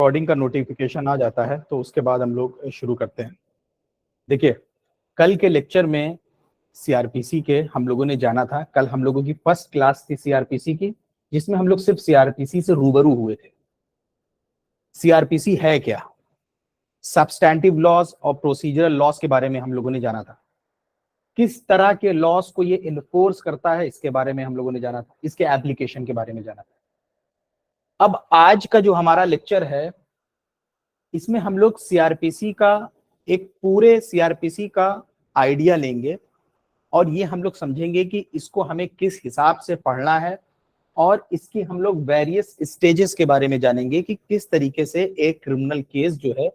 Recording का notification आ जाता है तो उसके बाद हम लोग शुरू करते हैं। देखिए, कल के लेक्चर में सीआरपीसी के हम लोगों ने जाना था। कल हम लोगों की फर्स्ट क्लास थी सीआरपीसी की, जिसमें हम लोग सिर्फ सीआरपीसी से रूबरू हुए थे। सीआरपीसी है क्या, सब्सटैंटिव लॉज और प्रोसीजरल लॉज के बारे में हम लोगों ने जाना था। किस तरह के लॉज को ये इन्फोर्स करता है इसके बारे में हम लोगों ने जाना था। इसके एप्लीकेशन के बारे में जाना था। अब आज का जो हमारा लेक्चर है, इसमें हम लोग सीआरपीसी का एक पूरे सीआरपीसी का आइडिया लेंगे और ये हम लोग समझेंगे कि इसको हमें किस हिसाब से पढ़ना है और इसकी हम लोग वेरियस स्टेजेस के बारे में जानेंगे कि किस तरीके से एक क्रिमिनल केस जो है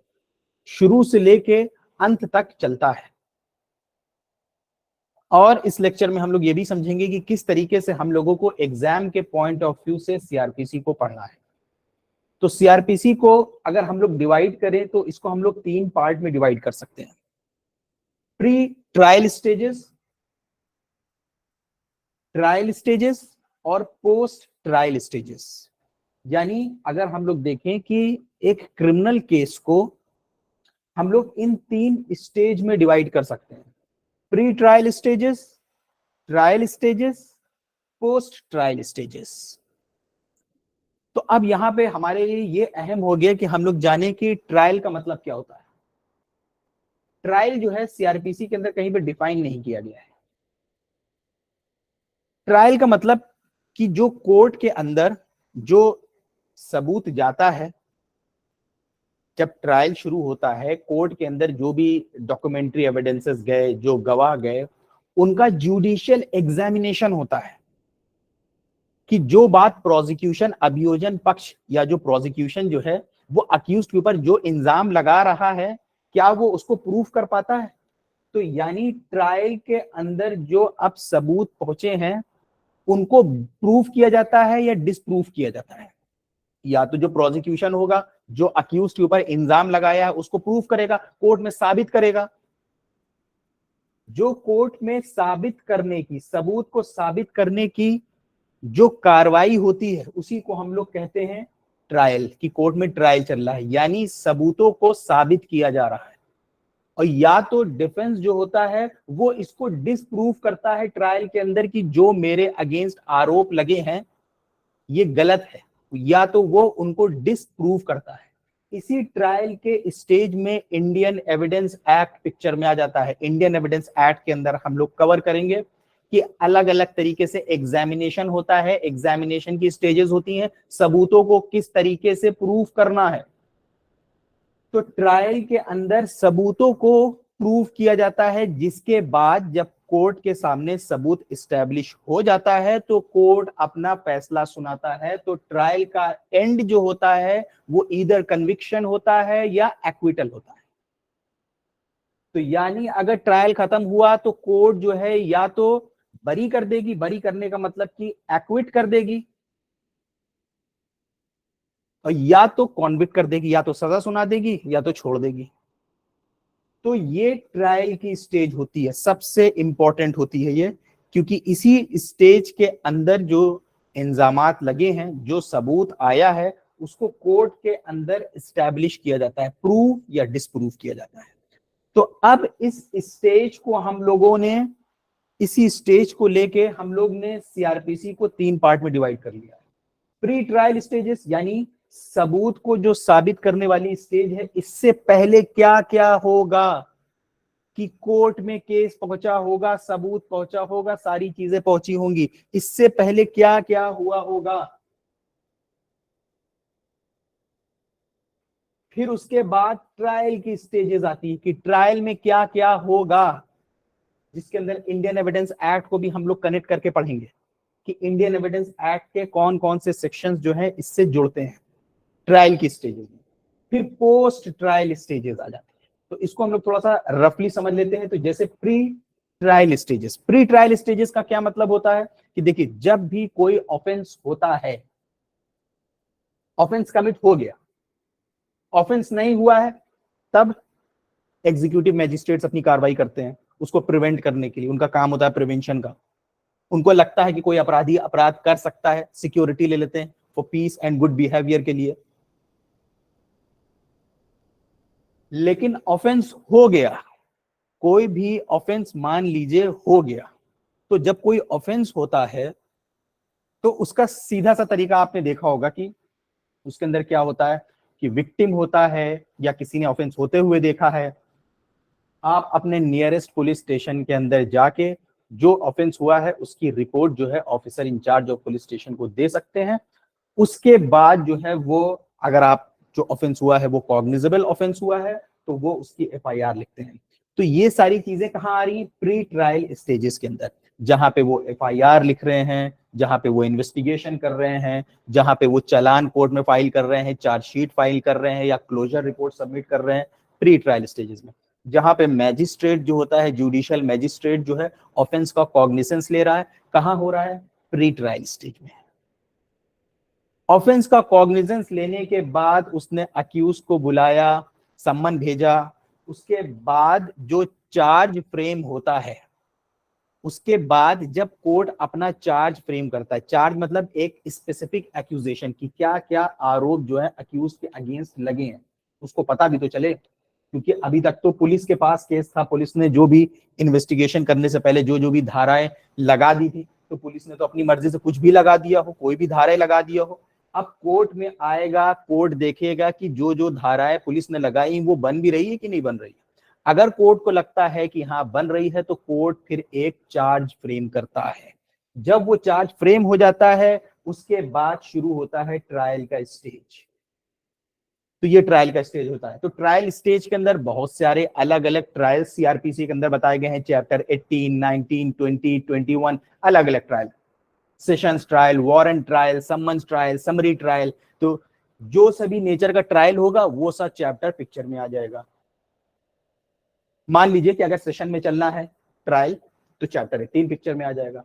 शुरू से लेके अंत तक चलता है। और इस लेक्चर में हम लोग ये भी समझेंगे कि किस तरीके से हम लोगों को एग्जाम के पॉइंट ऑफ व्यू से सीआरपीसी को पढ़ना है। तो सीआरपीसी को अगर हम लोग डिवाइड करें तो इसको हम लोग 3 पार्ट में डिवाइड कर सकते हैं। Pre trial stages, trial stages और पोस्ट ट्रायल स्टेजेस। यानी अगर हम लोग देखें कि एक क्रिमिनल केस को हम लोग इन 3 स्टेज में डिवाइड कर सकते हैं। Pre trial stages, trial stages, post trial stages. तो अब यहां पे हमारे लिए ये अहम हो गया कि हम लोग जाने कि ट्रायल का मतलब क्या होता है। ट्रायल जो है सीआरपीसी के अंदर कहीं पे डिफाइन नहीं किया गया है। ट्रायल का मतलब कि जो कोर्ट के अंदर जो सबूत जाता है, जब ट्रायल शुरू होता है कोर्ट के अंदर जो भी डॉक्यूमेंट्री एविडेंसेस गए, जो गवाह गए, उनका जुडिशियल एग्जामिनेशन होता है कि जो बात प्रोसिक्यूशन अभियोजन पक्ष या जो प्रोसिक्यूशन जो है वो अक्यूज्ड के ऊपर जो इल्जाम लगा रहा है, क्या वो उसको प्रूफ कर पाता है। तो यानी ट्रायल के अंदर जो अब सबूत पहुंचे हैं उनको प्रूफ किया जाता है या डिसप्रूफ किया जाता है। या तो जो प्रोसिक्यूशन होगा, जो अक्यूज के ऊपर इल्जाम लगाया है उसको प्रूफ करेगा, कोर्ट में साबित करेगा। जो कोर्ट में साबित करने की, सबूत को साबित करने की जो कार्रवाई होती है उसी को हम लोग कहते हैं ट्रायल। की कोर्ट में ट्रायल चल रहा है, यानी सबूतों को साबित किया जा रहा है। और या तो डिफेंस जो होता है वो इसको डिसप्रूव करता है ट्रायल के अंदर कि जो मेरे अगेंस्ट आरोप लगे हैं ये गलत है, या तो वो उनको डिसप्रूव करता है। इसी ट्रायल के स्टेज में इंडियन एविडेंस एक्ट पिक्चर में आ जाता है। इंडियन एविडेंस एक्ट के अंदर हम लोग कवर करेंगे कि अलग अलग तरीके से एग्जामिनेशन होता है, एग्जामिनेशन की स्टेजेस होती हैं, सबूतों को किस तरीके से प्रूफ करना है। तो ट्रायल के अंदर सबूतों को प्रूफ किया जाता है, जिसके बाद जब कोर्ट के सामने सबूत इस्टेब्लिश हो जाता है तो कोर्ट अपना फैसला सुनाता है। तो ट्रायल का एंड जो होता है वो ईदर कन्विक्शन होता है या एक्विटल होता है। तो यानी अगर ट्रायल खत्म हुआ तो कोर्ट जो है या तो बरी कर देगी, बरी करने का मतलब कि एक्विट कर देगी, और या तो कॉन्विक्ट कर देगी, या तो सजा सुना देगी या तो छोड़ देगी। तो ये ट्रायल की स्टेज होती है, सबसे इंपॉर्टेंट होती है ये, क्योंकि इसी स्टेज के अंदर जो इल्जामात लगे हैं, जो सबूत आया है, उसको कोर्ट के अंदर एस्टैब्लिश किया जाता है, प्रूफ या डिसप्रूव किया जाता है। तो अब इस स्टेज को हम लोगों ने, इसी स्टेज को लेके हम लोग ने सीआरपीसी को 3 पार्ट में डिवाइड कर लिया है। प्री ट्रायल स्टेजेस यानी सबूत को जो साबित करने वाली स्टेज है, इससे पहले क्या क्या होगा कि कोर्ट में केस पहुंचा होगा, सबूत पहुंचा होगा, सारी चीजें पहुंची होंगी, इससे पहले क्या क्या हुआ होगा। फिर उसके बाद ट्रायल की स्टेजेस आती है कि ट्रायल में क्या क्या होगा, जिसके अंदर इंडियन एविडेंस एक्ट को भी हम लोग कनेक्ट करके पढ़ेंगे कि इंडियन एविडेंस एक्ट के कौन कौन से सेक्शंस जो हैं इससे जुड़ते हैं ट्रायल की स्टेजेस में। फिर पोस्ट ट्रायल स्टेजेस आ जाते हैं। तो इसको हम लोग थोड़ा सा रफली समझ लेते हैं। तो जैसे pre trial stages, pre trial stages का क्या मतलब होता है कि देखिए, जब भी कोई ऑफेंस होता है, ऑफेंस कमिट हो गया, ऑफेंस नहीं हुआ है, तब एग्जीक्यूटिव मैजिस्ट्रेट्स अपनी कार्रवाई करते हैं उसको प्रिवेंट करने के लिए। उनका काम होता है प्रिवेंशन का। उनको लगता है कि कोई अपराधी अपराध कर सकता है, सिक्योरिटी ले लेते हैं for piece and good behaviour के लिए। लेकिन ऑफेंस हो गया, कोई भी ऑफेंस मान लीजिए हो गया, तो जब कोई ऑफेंस होता है तो उसका सीधा सा तरीका आपने देखा होगा कि उसके अंदर क्या होता है कि विक्टिम होता है या किसी ने ऑफेंस होते हुए देखा है, आप अपने नियरेस्ट पुलिस स्टेशन के अंदर जाके जो ऑफेंस हुआ है उसकी रिपोर्ट जो है officer incharge of police station को दे सकते हैं। उसके बाद जो है वो, अगर आप जो ऑफेंस हुआ है वो कॉग्निजेबल ऑफेंस हुआ है तो वो उसकी एफआईआर लिखते हैं। तो ये सारी चीजें कहाँ आ रही हैं? प्री ट्रायल स्टेजेस के अंदर, जहां पे वो एफआईआर लिख रहे हैं, जहां पे वो इन्वेस्टिगेशन कर रहे हैं, जहां पे वो चालान कोर्ट में फाइल कर रहे हैं, चार्जशीट फाइल कर रहे हैं या क्लोजर रिपोर्ट सबमिट कर रहे हैं, प्री ट्रायल स्टेजेस में, जहां पे मैजिस्ट्रेट जो होता है, जुडिशियल मैजिस्ट्रेट जो है ऑफेंस का कॉग्निसेंस ले रहा है, कहां हो रहा है? प्री ट्रायल स्टेज में। ऑफेंस का कॉग्निजेंस लेने के बाद उसने अक्यूज को बुलाया, सम्मन भेजा, उसके बाद जो चार्ज फ्रेम होता है, उसके बाद जब कोर्ट अपना चार्ज फ्रेम करता है, चार्ज मतलब एक स्पेसिफिक एक्यूजेशन की क्या क्या आरोप जो है अक्यूज के अगेंस्ट लगे हैं, उसको पता भी तो चले, क्योंकि अभी तक तो पुलिस के पास केस था, पुलिस ने जो भी इन्वेस्टिगेशन करने से पहले जो जो भी धाराएं लगा दी थी, तो पुलिस ने तो अपनी मर्जी से कुछ भी लगा दिया हो, कोई भी धाराएं लगा दिया हो। अब कोर्ट में आएगा, कोर्ट देखेगा कि जो जो धाराएं पुलिस ने लगाई वो बन भी रही है कि नहीं बन रही है। अगर कोर्ट को लगता है कि हाँ बन रही है तो कोर्ट फिर एक चार्ज फ्रेम करता है। जब वो चार्ज फ्रेम हो जाता है उसके बाद शुरू होता है ट्रायल का स्टेज। तो ये ट्रायल का स्टेज होता है। तो ट्रायल स्टेज के अंदर बहुत सारे अलग अलग ट्रायल सीआरपीसी के अंदर बताए गए हैं, चैप्टर 18, 19, 20, 21, अलग अलग trial, sessions trial, warrant trial, summons trial, summary trial. तो जो सभी नेचर का ट्रायल होगा वो सब चैप्टर पिक्चर में आ जाएगा। मान लीजिए कि अगर सेशन में चलना है ट्रायल तो चैप्टर 18 पिक्चर में आ जाएगा,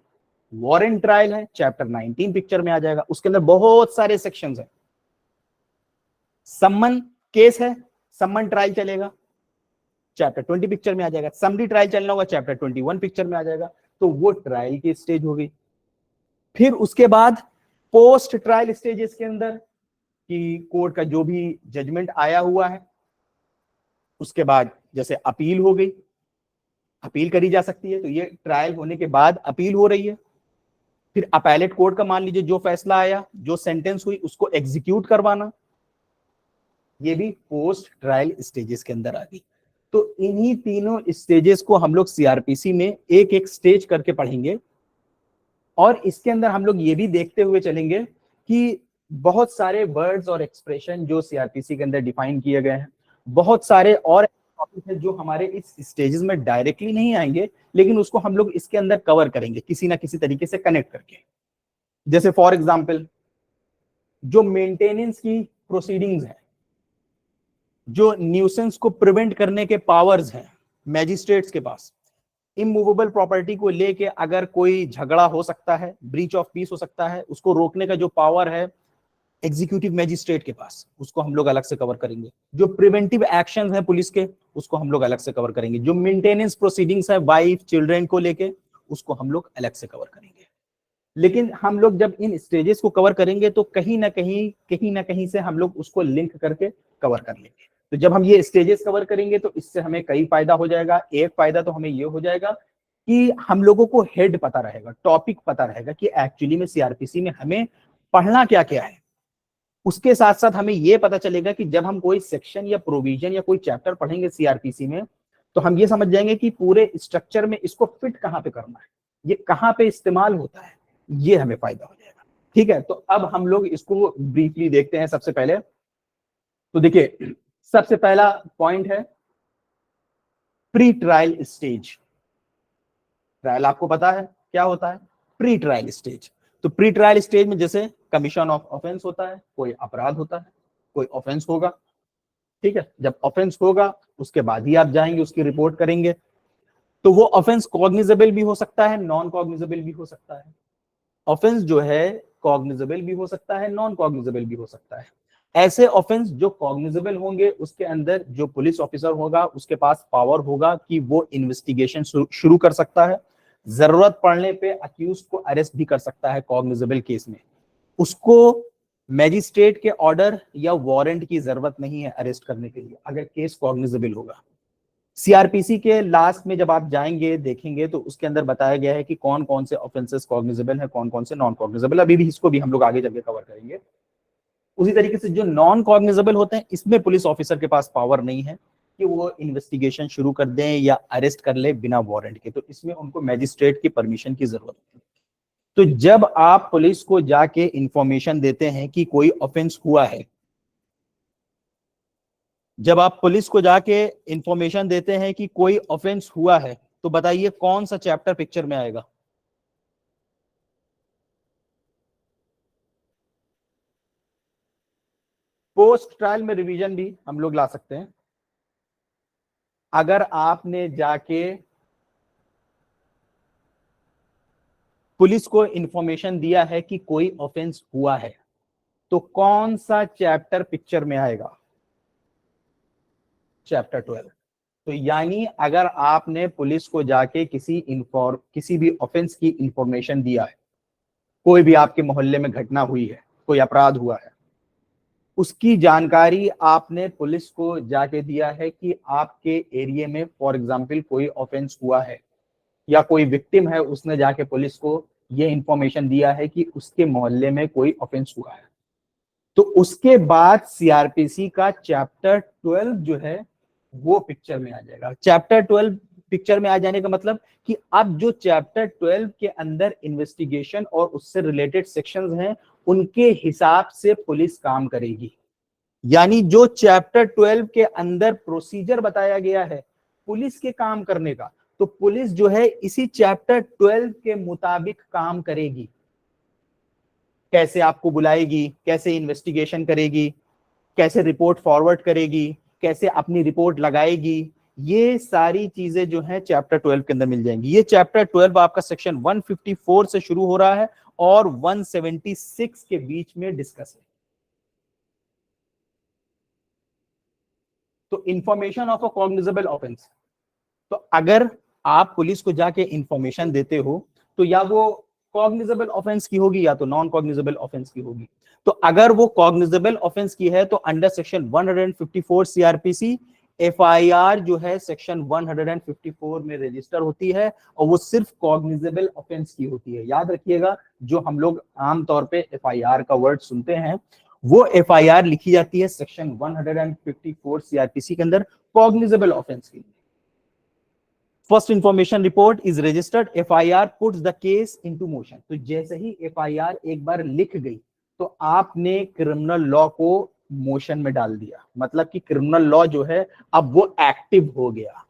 वारंट ट्रायल है चैप्टर 19 पिक्चर में आ जाएगा, उसके अंदर बहुत सारे सेक्शंस हैं। सम्मन केस है, सम्मन ट्रायल चलेगा, चैप्टर 20 पिक्चर में आ जाएगा, समरी ट्रायल चलना होगा चैप्टर 21 पिक्चर में आ जाएगा। तो वो ट्रायल की स्टेज हो गई। फिर उसके बाद पोस्ट ट्रायल स्टेजेस के अंदर कि कोर्ट का जो भी जजमेंट आया हुआ है, उसके बाद जैसे अपील हो गई, अपील करी जा सकती है, तो ये ट्रायल होने के बाद अपील हो रही है। फिर अपैलेट कोर्ट का मान लीजिए जो फैसला आया, जो सेंटेंस हुई, उसको एग्जीक्यूट करवाना, ये भी पोस्ट ट्रायल स्टेजेस के अंदर आ गई। तो इन्हीं तीनों स्टेजेस को हम लोग सीआरपीसी में एक एक स्टेज करके पढ़ेंगे, और इसके अंदर हम लोग ये भी देखते हुए चलेंगे कि बहुत सारे वर्ड्स और एक्सप्रेशन जो सीआरपीसी के अंदर डिफाइन किए गए हैं, बहुत सारे और टॉपिक है जो हमारे इस स्टेजेस में डायरेक्टली नहीं आएंगे, लेकिन उसको हम लोग इसके अंदर कवर करेंगे किसी ना किसी तरीके से कनेक्ट करके। जैसे फॉर एग्जाम्पल जो मेंटेनेंस की प्रोसीडिंग्स है, जो न्यूसेंस को प्रिवेंट करने के पावर्स हैं मैजिस्ट्रेट्स के पास, इमूवेबल प्रॉपर्टी को लेके अगर कोई झगड़ा हो सकता है, ब्रीच ऑफ पीस हो सकता है, उसको रोकने का जो पावर है एग्जीक्यूटिव मैजिस्ट्रेट के पास, उसको हम लोग अलग से कवर करेंगे। जो प्रिवेंटिव एक्शंस हैं पुलिस के, उसको हम लोग अलग से कवर करेंगे। जो मेंटेनेंस प्रोसीडिंग्स है वाइफ चिल्ड्रन को लेके, उसको हम लोग अलग से कवर करेंगे। लेकिन हम लोग जब इन स्टेजेस को कवर करेंगे तो कहीं ना कहीं से हम लोग उसको लिंक करके कवर कर लेंगे। तो जब हम ये स्टेजेस कवर करेंगे तो इससे हमें कई फायदा हो जाएगा। एक फायदा तो हमें ये हो जाएगा कि हम लोगों को हेड पता रहेगा, टॉपिक पता रहेगा कि एक्चुअली में सीआरपीसी में हमें पढ़ना क्या क्या है। उसके साथ साथ हमें यह पता चलेगा कि जब हम कोई सेक्शन या प्रोविजन या कोई चैप्टर पढ़ेंगे सीआरपीसी में, तो हम ये समझ जाएंगे कि पूरे स्ट्रक्चर में इसको फिट कहां पे करना है, ये कहां पे इस्तेमाल होता है, ये हमें फायदा हो जाएगा। ठीक है, तो अब हम लोग इसको ब्रीफली देखते हैं। सबसे पहले तो देखिए, सबसे पहला पॉइंट है प्री ट्रायल स्टेज। ट्रायल आपको पता है क्या होता है? Pre trial stage. तो प्री ट्रायल स्टेज में जैसे कमीशन ऑफ ऑफेंस होता है, कोई अपराध होता है, कोई ऑफेंस होगा। ठीक है, जब ऑफेंस होगा उसके बाद ही आप जाएंगे उसकी रिपोर्ट करेंगे। तो वो ऑफेंस कॉग्निजेबल भी हो सकता है, नॉन कॉग्निजेबल भी हो सकता है। ऑफेंस जो है कॉग्निजेबल भी हो सकता है, नॉन कॉग्निजेबल भी हो सकता है। ऐसे ऑफेंस जो कॉग्निजेबल होंगे उसके अंदर जो पुलिस ऑफिसर होगा उसके पास पावर होगा कि वो इन्वेस्टिगेशन शुरू कर सकता है, जरूरत पड़ने पे अक्यूज को अरेस्ट भी कर सकता है कॉग्निजेबल केस में। उसको मैजिस्ट्रेट के ऑर्डर या वारंट की जरूरत नहीं है अरेस्ट करने के लिए अगर केस कॉग्निजेबल होगा। सीआरपीसी के लास्ट में जब आप जाएंगे देखेंगे तो उसके अंदर बताया गया है कि कौन कौन से ऑफेंसेस कॉग्निजेबल है, कौन कौन से नॉन कॉग्निजेबल। अभी भी इसको भी हम लोग आगे जाके कवर करेंगे। उसी तरीके से जो नॉन कॉग्निजेबल होते हैं इसमें पुलिस ऑफिसर के पास पावर नहीं है कि वो इन्वेस्टिगेशन शुरू कर दें या अरेस्ट कर ले बिना वारंट के, तो इसमें उनको मैजिस्ट्रेट की परमिशन की जरूरत है। तो जब आप पुलिस को जाके इंफॉर्मेशन देते हैं कि कोई ऑफेंस हुआ है, जब आप पुलिस को जाके इंफॉर्मेशन देते हैं कि कोई ऑफेंस हुआ है, तो बताइए कौन सा चैप्टर पिक्चर में आएगा? पोस्ट ट्रायल में रिवीजन भी हम लोग ला सकते हैं। अगर आपने जाके पुलिस को इंफॉर्मेशन दिया है कि कोई ऑफेंस हुआ है, तो कौन सा चैप्टर पिक्चर में आएगा? चैप्टर 12। तो यानी अगर आपने पुलिस को जाके किसी भी ऑफेंस की इंफॉर्मेशन दिया है, कोई भी आपके मोहल्ले में घटना हुई है, कोई अपराध हुआ है, उसकी जानकारी आपने पुलिस को जाके दिया है कि आपके एरिया में फॉर एग्जांपल कोई ऑफेंस हुआ है या कोई विक्टिम है, उसने जाके पुलिस को ये इंफॉर्मेशन दिया है कि उसके मोहल्ले में कोई ऑफेंस हुआ है, तो उसके बाद सीआरपीसी का चैप्टर 12 जो है वो पिक्चर में आ जाएगा। चैप्टर 12 पिक्चर में आ जाने का मतलब कि अब जो चैप्टर 12 के अंदर इन्वेस्टिगेशन और उससे रिलेटेड सेक्शंस हैं, उनके हिसाब से पुलिस काम करेगी। यानी जो चैप्टर 12 के अंदर प्रोसीजर बताया गया है पुलिस के काम करने का, तो पुलिस जो है इसी चैप्टर 12 के मुताबिक काम करेगी। कैसे आपको बुलाएगी, कैसे इन्वेस्टिगेशन करेगी, कैसे रिपोर्ट फॉरवर्ड करेगी, कैसे अपनी रिपोर्ट लगाएगी, ये सारी चीजें जो है चैप्टर 12 के अंदर मिल जाएंगी। ये चैप्टर 12 आपका सेक्शन 154 से शुरू हो रहा है और 176 के बीच में डिस्कस है। तो information of a cognizable offence, तो अगर आप पुलिस को जाके इंफॉर्मेशन देते हो तो या वो कॉग्निजेबल ऑफेंस की होगी या तो नॉन कॉग्निजेबल ऑफेंस की होगी। तो अगर वो कॉग्निजेबल ऑफेंस की है तो अंडर सेक्शन 154 सीआरपीसी एफआईआर जो है सेक्शन 154 में रजिस्टर होती है और वो सिर्फ कॉग्निजेबल ऑफेंस की होती है। याद रखिएगा, जो हम लोग आमतौर पे एफआईआर का वर्ड सुनते हैं वो एफआईआर लिखी जाती है सेक्शन 154 सीआरपीसी के अंदर कॉग्निजेबल ऑफेंस के लिए। First information report is registered, FIR puts the case into motion. तो जैसे ही एफआईआर एक बार लिख गई तो आपने क्रिमिनल लॉ को मोशन में डाल दिया, मतलब कि क्रिमिनल लॉ जो है अब वो एक्टिव हो गया।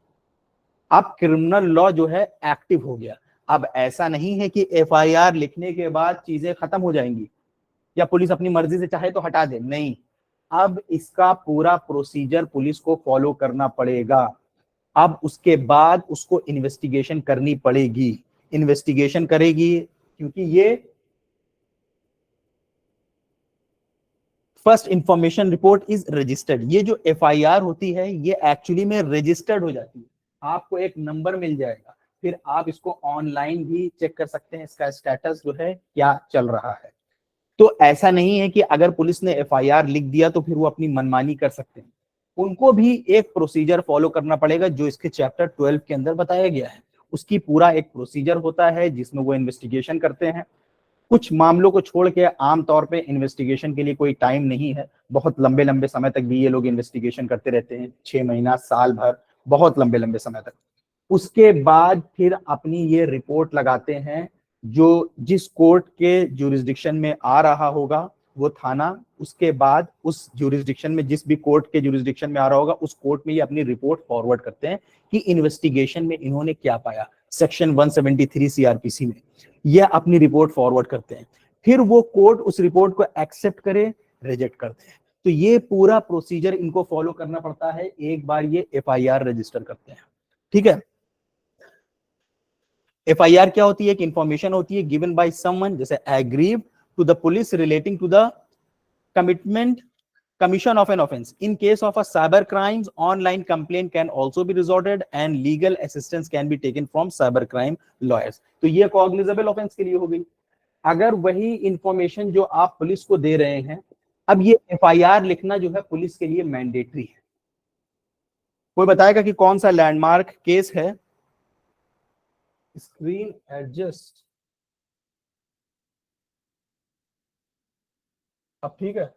अब क्रिमिनल लॉ जो है एक्टिव हो गया। अब ऐसा नहीं है कि एफआईआर लिखने के बाद चीजें खत्म हो जाएंगी या पुलिस अपनी मर्जी से चाहे तो हटा दे, नहीं। अब इसका पूरा प्रोसीजर पुलिस को फॉलो करना पड़ेगा। अब उसके बाद उसको इन्वेस्टिगेशन करनी पड़ेगी, इन्वेस्टिगेशन करेगी, क्योंकि ये first information report is registered. ये जो एफआईआर होती है ये एक्चुअली में रजिस्टर्ड हो जाती है। आपको एक नंबर मिल जाएगा, फिर आप इसको ऑनलाइन भी चेक कर सकते हैं इसका स्टेटस जो है क्या चल रहा है। तो ऐसा नहीं है कि अगर पुलिस ने एफआईआर लिख दिया तो फिर वो अपनी मनमानी कर सकते हैं। उनको भी एक प्रोसीजर फॉलो करना पड़ेगा जो इसके चैप्टर 12 के अंदर बताया गया है। उसकी पूरा एक प्रोसीजर होता है जिसमें वो इन्वेस्टिगेशन करते हैं। कुछ मामलों को छोड़ के आमतौर पे इन्वेस्टिगेशन के लिए कोई टाइम नहीं है, बहुत लंबे लंबे समय तक भी ये लोग इन्वेस्टिगेशन करते रहते हैं, 6 महीना, साल भर, बहुत लंबे लंबे समय तक। उसके बाद फिर अपनी ये रिपोर्ट लगाते हैं, जो जिस कोर्ट के जुरिस्डिक्शन में आ रहा होगा वो थाना, उसके बाद उस जुरिस्डिक्शन में जिस भी कोर्ट के जुरिस्डिक्शन में आ रहा होगा उस कोर्ट में ये अपनी रिपोर्ट फॉरवर्ड करते हैं कि इन्वेस्टिगेशन में इन्होंने क्या पाया। सेक्शन 173 सीआरपीसी में ये अपनी रिपोर्ट फॉरवर्ड करते हैं, फिर वो कोर्ट उस रिपोर्ट को एक्सेप्ट करे, रिजेक्ट करते हैं। तो ये पूरा प्रोसीजर इनको फॉलो करना पड़ता है एक बार ये एफआईआर रजिस्टर करते हैं। ठीक है। एफआईआर क्या होती है? एक इंफॉर्मेशन होती है गिवन बाय समवन, जैसे aggrieved to the police relating to the commitment commission of an offense. In case of a cyber crimes, online complaint can also be resorted and legal assistance can be taken from cyber crime lawyers. तो ये cognizable offense के लिए हो गई। अगर वही information जो आप पुलिस को दे रहे हैं अब ये एफआईआर लिखना जो है पुलिस के लिए मैंडेटरी है। कोई बताएगा कि कौन सा लैंडमार्क केस है? स्क्रीन एडजस्ट, अब ठीक है।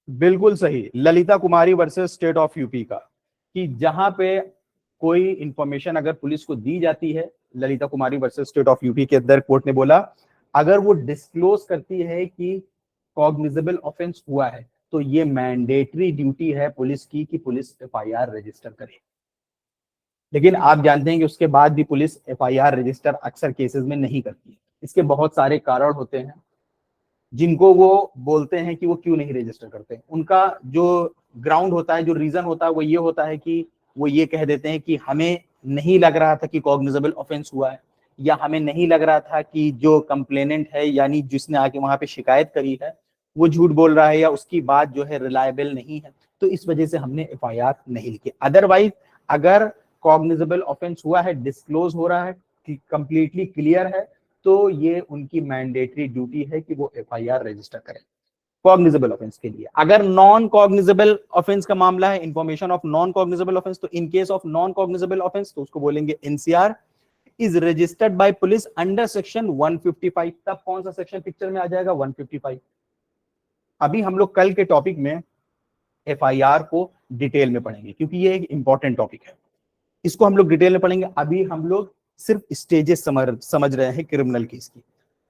बिल्कुल सही, ललिता कुमारी वर्सेस स्टेट ऑफ यूपी का, कि जहां पे कोई इंफॉर्मेशन अगर पुलिस को दी जाती है, ललिता कुमारी वर्सेस स्टेट ऑफ यूपी के अंदर कोर्ट ने बोला अगर वो डिस्क्लोज करती है कि कॉग्निजेबल ऑफेंस हुआ है तो ये मैंडेटरी ड्यूटी है पुलिस की कि पुलिस एफआईआर रजिस्टर करे। लेकिन आप जानते हैं कि उसके बाद भी पुलिस एफआईआर रजिस्टर अक्सर केसेस में नहीं करती है। इसके बहुत सारे कारण होते हैं जिनको वो बोलते हैं कि वो क्यों नहीं रजिस्टर करते। उनका जो ग्राउंड होता है, जो रीजन होता है, वो ये होता है कि वो ये कह देते हैं कि हमें नहीं लग रहा था कि कॉग्निजेबल ऑफेंस हुआ है, या हमें नहीं लग रहा था कि जो कंप्लेनेंट है यानी जिसने आके वहां पे शिकायत करी है वो झूठ बोल रहा है या उसकी बात जो है रिलायबल नहीं है, तो इस वजह से हमने एफआईआर नहीं लिखी। अदरवाइज अगर कॉग्निजेबल ऑफेंस हुआ है, डिस्क्लोज हो रहा है, कंप्लीटली क्लियर है, तो ये उनकी मैंडेटरी ड्यूटी है कि वो एफआईआर रजिस्टर करें कॉग्निजेबल ऑफेंस के लिए। अगर नॉन कॉग्निजेबल ऑफेंस का मामला है, information of non cognizable offence, तो in case of non cognizable offence तो उसको बोलेंगे NCR is registered by police under section 155। तब कौन सा सेक्शन पिक्चर में आ जाएगा? 155। अभी हम लोग कल के टॉपिक में एफआईआर को डिटेल में पढ़ेंगे क्योंकि ये एक इंपॉर्टेंट टॉपिक है, इसको हम लोग डिटेल में पढ़ेंगे। अभी हम लोग सिर्फ स्टेजेस समझ रहे हैं क्रिमिनल केस की।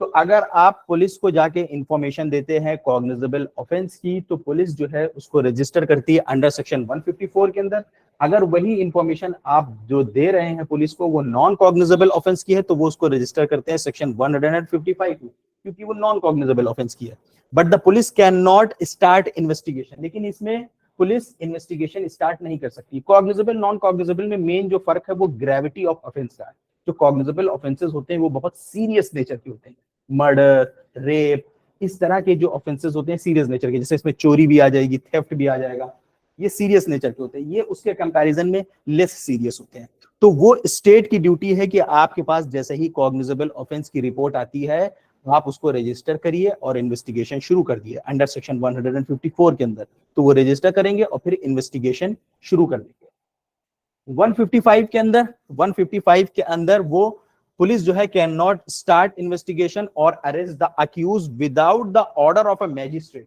तो अगर आप पुलिस को जाके इंफॉर्मेशन देते हैं कॉग्निजेबल ऑफेंस की तो पुलिस जो है उसको रजिस्टर करती है अंडर सेक्शन 154 के अंदर। अगर वही इंफॉर्मेशन आप जो दे रहे हैं पुलिस को वो नॉन कॉग्निजेबल ऑफेंस की है तो वो उसको रजिस्टर करते हैं सेक्शन 155 में, क्योंकि वो नॉन कॉग्निजेबल ऑफेंस की है। But the police can not start investigation, लेकिन इसमें पुलिस इन्वेस्टिगेशन स्टार्ट नहीं कर सकती। कॉग्निजेबल नॉन कॉग्निजेबल में मेन जो फर्क है वो ग्रेविटी ऑफ ऑफेंस का है। जो कॉग्निजेबल ऑफेंसेस होते हैं वो बहुत सीरियस नेचर के होते हैं, मर्डर, रेप, इस तरह के जो ऑफेंसेस होते हैं सीरियस नेचर के, जैसे इसमें चोरी भी आ जाएगी, थेफ्ट भी आ जाएगा, ये सीरियस नेचर के होते हैं। ये उसके कंपैरिजन में लेस सीरियस होते हैं। तो वो स्टेट की ड्यूटी है कि आपके पास जैसे ही कॉग्निजेबल ऑफेंस की रिपोर्ट आती है आप उसको रजिस्टर करिए और इन्वेस्टिगेशन शुरू कर दिए अंडर सेक्शन 154 के अंदर। तो वो रजिस्टर करेंगे और फिर इन्वेस्टिगेशन शुरू कर देंगे। 155 के अंदर 155 के अंदर वो पुलिस जो है कैन नॉट स्टार्ट इन्वेस्टिगेशन और arrest the accused without the order of a magistrate.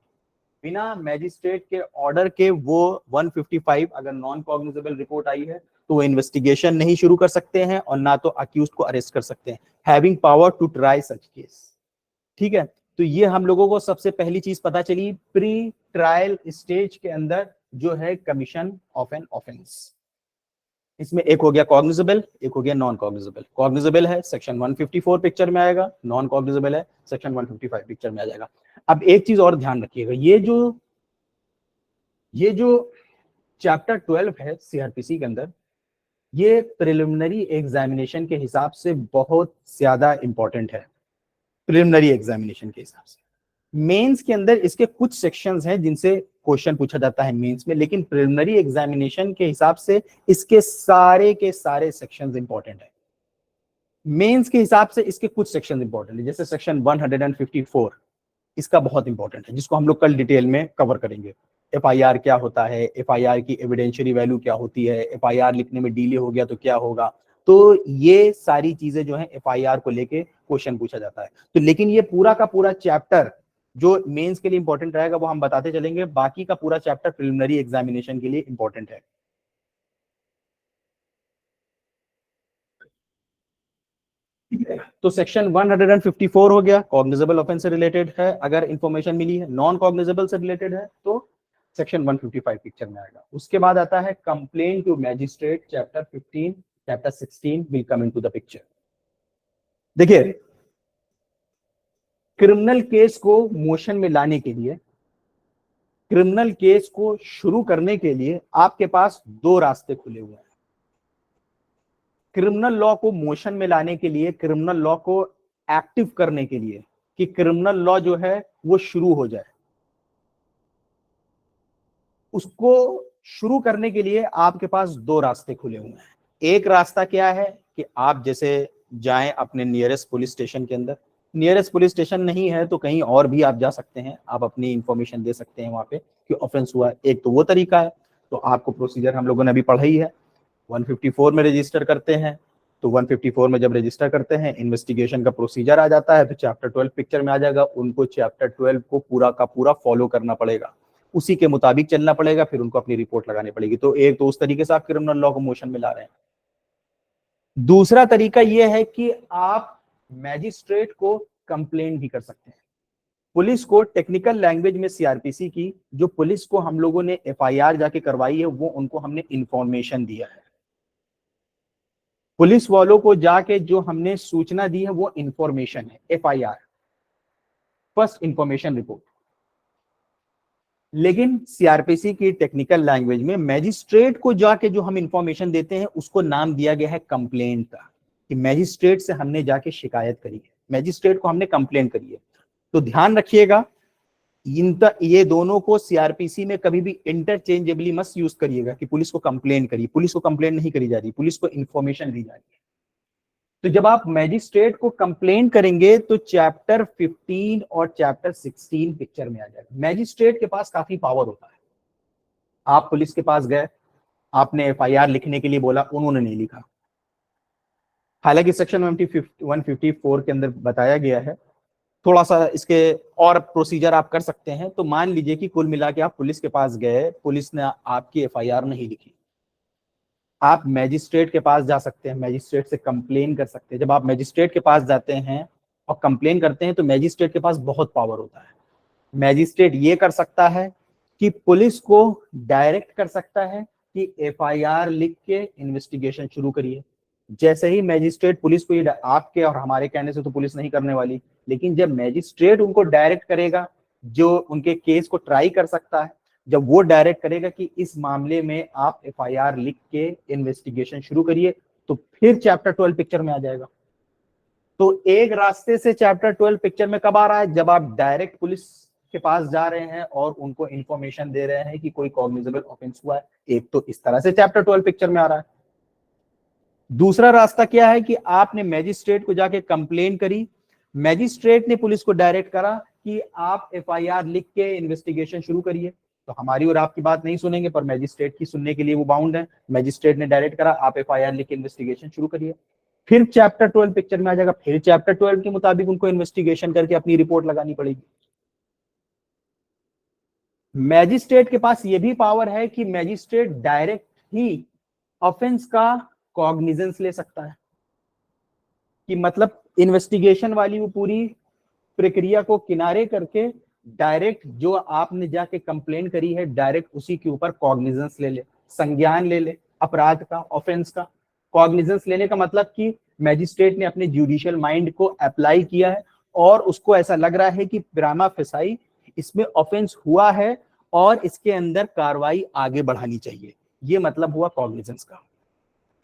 बिना मैजिस्ट्रेट के ऑर्डर के वो 155 अगर नॉन कॉग्निजेबल रिपोर्ट आई है तो वो इन्वेस्टिगेशन नहीं शुरू कर सकते हैं और ना तो अक्यूज को अरेस्ट कर सकते हैं, having power to try such case. ठीक है, तो ये हम लोगों को सबसे पहली चीज पता चली प्री ट्रायल स्टेज के अंदर जो है कमीशन ऑफ एन ऑफेंस। इसमें एक हो गया कॉग्निजेबल, एक हो गया नॉन कॉग्निजेबल। कॉग्निजेबल है सेक्शन 154 पिक्चर में आएगा, नॉन कॉग्निजेबल है सेक्शन 155 पिक्चर में आ जाएगा। अब एक चीज और ध्यान रखिएगा, ये जो चैप्टर 12 है सीआरपीसी के अंदर, ये प्रिलिमिनरी एग्जामिनेशन के हिसाब से बहुत ज्यादा इंपॉर्टेंट है। प्रिलिमिनरी एग्जामिनेशन के हिसाब से मेंस के अंदर इसके कुछ सेक्शंस हैं जिनसे क्वेश्चन पूछा जाता है मेंस में, लेकिन प्रिलिमिनरी एग्जामिनेशन के हिसाब से इसके सारे के सारे सेक्शंस इंपॉर्टेंट है। मेंस के हिसाब से इसके कुछ सेक्शन इंपॉर्टेंट है, जैसे सेक्शन 154 इसका बहुत इंपॉर्टेंट है, जिसको हम लोग कल डिटेल में कवर करेंगे। एफआईआर क्या होता है, एफआईआर की एविडेंशियरी वैल्यू क्या होती है, एफआईआर लिखने में डिले हो गया तो क्या होगा। तो ये सारी चीजें जो है एफआईआर को लेके क्वेश्चन पूछा जाता है। तो लेकिन ये पूरा का पूरा चैप्टर जो मेंस के लिए इंपॉर्टेंट रहेगा वो हम बताते चलेंगे, बाकी का पूरा चैप्टर प्रिलिमिनरी एग्जामिनेशन के लिए इंपॉर्टेंट है। तो सेक्शन 154 हो गया, कॉग्निजेबल ऑफेंस से रिलेटेड है, अगर इंफॉर्मेशन मिली है। नॉन कॉग्निजेबल से रिलेटेड है तो सेक्शन 155 पिक्चर में आएगा। उसके बाद आता है complain to magistrate, chapter 15, chapter 16 will come into the picture. देखिए, क्रिमिनल केस को मोशन में लाने के लिए, क्रिमिनल केस को शुरू करने के लिए आपके पास दो रास्ते खुले हुए हैं। क्रिमिनल लॉ को मोशन में लाने के लिए, क्रिमिनल लॉ को एक्टिव करने के लिए, कि क्रिमिनल लॉ जो है वो शुरू हो जाए, उसको शुरू करने के लिए आपके पास दो रास्ते खुले हुए हैं। एक रास्ता क्या है कि आप जैसे जाएं अपने नियरेस्ट पुलिस स्टेशन के अंदर, नियरेस्ट पुलिस स्टेशन नहीं है तो कहीं और भी आप जा सकते हैं, आप अपनी इंफॉर्मेशन दे सकते हैं वहां पे कि ऑफेंस हुआ। एक तो वो तरीका है, तो आपको प्रोसीजर हम लोगों ने अभी पढ़ा ही है, 154 में रजिस्टर करते हैं। तो 154 में जब रजिस्टर करते हैं, इन्वेस्टिगेशन का प्रोसीजर आ जाता है, तो चैप्टर 12 पिक्चर में आ जाएगा। उनको चैप्टर 12 को पूरा का पूरा फॉलो करना पड़ेगा, उसी के मुताबिक चलना पड़ेगा, फिर उनको अपनी रिपोर्ट लगानी पड़ेगी। तो एक तो उस तरीके से आप क्रिमिनल लॉ को मोशन में ला रहे हैं। दूसरा तरीका यह है कि आप मैजिस्ट्रेट को कंप्लेन भी कर सकते हैं। पुलिस को टेक्निकल लैंग्वेज में सीआरपीसी की जो पुलिस को हम लोगों ने एफआईआर जाके करवाई है, वो उनको हमने इंफॉर्मेशन दिया है। पुलिस वालों को जाके जो हमने सूचना दी है वो इंफॉर्मेशन है, एफआईआर, फर्स्ट इंफॉर्मेशन रिपोर्ट। लेकिन सीआरपीसी की टेक्निकल लैंग्वेज में मैजिस्ट्रेट को जाके जो हम इंफॉर्मेशन देते हैं उसको नाम दिया गया है कंप्लेंट का, कि मैजिस्ट्रेट से हमने जाके शिकायत करी है, मैजिस्ट्रेट को हमने कंप्लेंट करी है। तो ध्यान रखिएगा, ये दोनों को सीआरपीसी में कभी भी इंटरचेंजेबली मत यूज करिएगा कि पुलिस को कंप्लेन करिए। पुलिस को कंप्लेन नहीं करी जा रही, पुलिस को इंफॉर्मेशन दी जा रही है। तो जब आप मैजिस्ट्रेट को कंप्लेन करेंगे तो चैप्टर 15 और चैप्टर 16 पिक्चर में आ जाएगा। मैजिस्ट्रेट के पास काफी पावर होता है। आप पुलिस के पास गए, आपने एफआईआर लिखने के लिए बोला, उन्होंने नहीं लिखा। हालांकि सेक्शन 154 के अंदर बताया गया है, थोड़ा सा इसके और प्रोसीजर आप कर सकते हैं। तो मान लीजिए कि कुल मिला के आप पुलिस के पास गए, पुलिस ने आपकी एफआईआर नहीं लिखी, आप मैजिस्ट्रेट के पास जा सकते हैं, मैजिस्ट्रेट से कंप्लेन कर सकते हैं। जब आप मैजिस्ट्रेट के पास जाते हैं और कंप्लेन करते हैं तो मैजिस्ट्रेट के पास बहुत पावर होता है। मैजिस्ट्रेट ये कर सकता है कि पुलिस को डायरेक्ट कर सकता है कि एफआईआर लिख के इन्वेस्टिगेशन शुरू करिए। जैसे ही मैजिस्ट्रेट पुलिस को, ये आपके और हमारे कहने से तो पुलिस नहीं करने वाली, लेकिन जब मैजिस्ट्रेट उनको डायरेक्ट करेगा, जो उनके केस को ट्राई कर सकता है, जब वो डायरेक्ट करेगा कि इस मामले में आप एफआईआर लिख के इन्वेस्टिगेशन शुरू करिए, तो फिर चैप्टर 12 पिक्चर में आ जाएगा। तो एक रास्ते से चैप्टर 12 पिक्चर में कब आ रहा है? जब आप डायरेक्ट पुलिस के पास जा रहे हैं और उनको इंफॉर्मेशन दे रहे हैं कि कोई कॉग्निजेबल ऑफेंस हुआ है। एक तो इस तरह से चैप्टर 12 पिक्चर में आ रहा है। दूसरा रास्ता क्या है कि आपने मैजिस्ट्रेट को जाके कंप्लेन करी, मैजिस्ट्रेट ने पुलिस को डायरेक्ट करा कि आप एफआईआर लिख के इन्वेस्टिगेशन शुरू करिए। तो हमारी और आपकी बात नहीं सुनेंगे, पर मैजिस्ट्रेट की सुनने के लिए वो बाउंड है। मैजिस्ट्रेट ने डायरेक्ट करा, आप एफआईआर लिख के इन्वेस्टिगेशन शुरू करिए। फिर चैप्टर 12 पिक्चर में आ जाएगा, फिर चैप्टर 12 के मुताबिक उनको इन्वेस्टिगेशन करके अपनी रिपोर्ट लगानी पड़ेगी। मैजिस्ट्रेट के पास यह भी पावर है कि मैजिस्ट्रेट डायरेक्ट ही ऑफेंस का कॉग्निजेंस ले सकता है, कि मतलब इन्वेस्टिगेशन वाली वो पूरी प्रक्रिया को किनारे करके डायरेक्ट जो आपने जाके कंप्लेन करी है, डायरेक्ट उसी के ऊपर कॉग्निजेंस ले ले, संज्ञान ले ले अपराध का, ऑफेंस का। कॉग्निजेंस लेने का मतलब कि मैजिस्ट्रेट ने अपने जुडिशियल माइंड को अप्लाई किया है और उसको ऐसा लग रहा है कि प्रिमा फेसाई इसमें ऑफेंस हुआ है और इसके अंदर कार्रवाई आगे बढ़ानी चाहिए। ये मतलब हुआ कॉग्निजेंस का,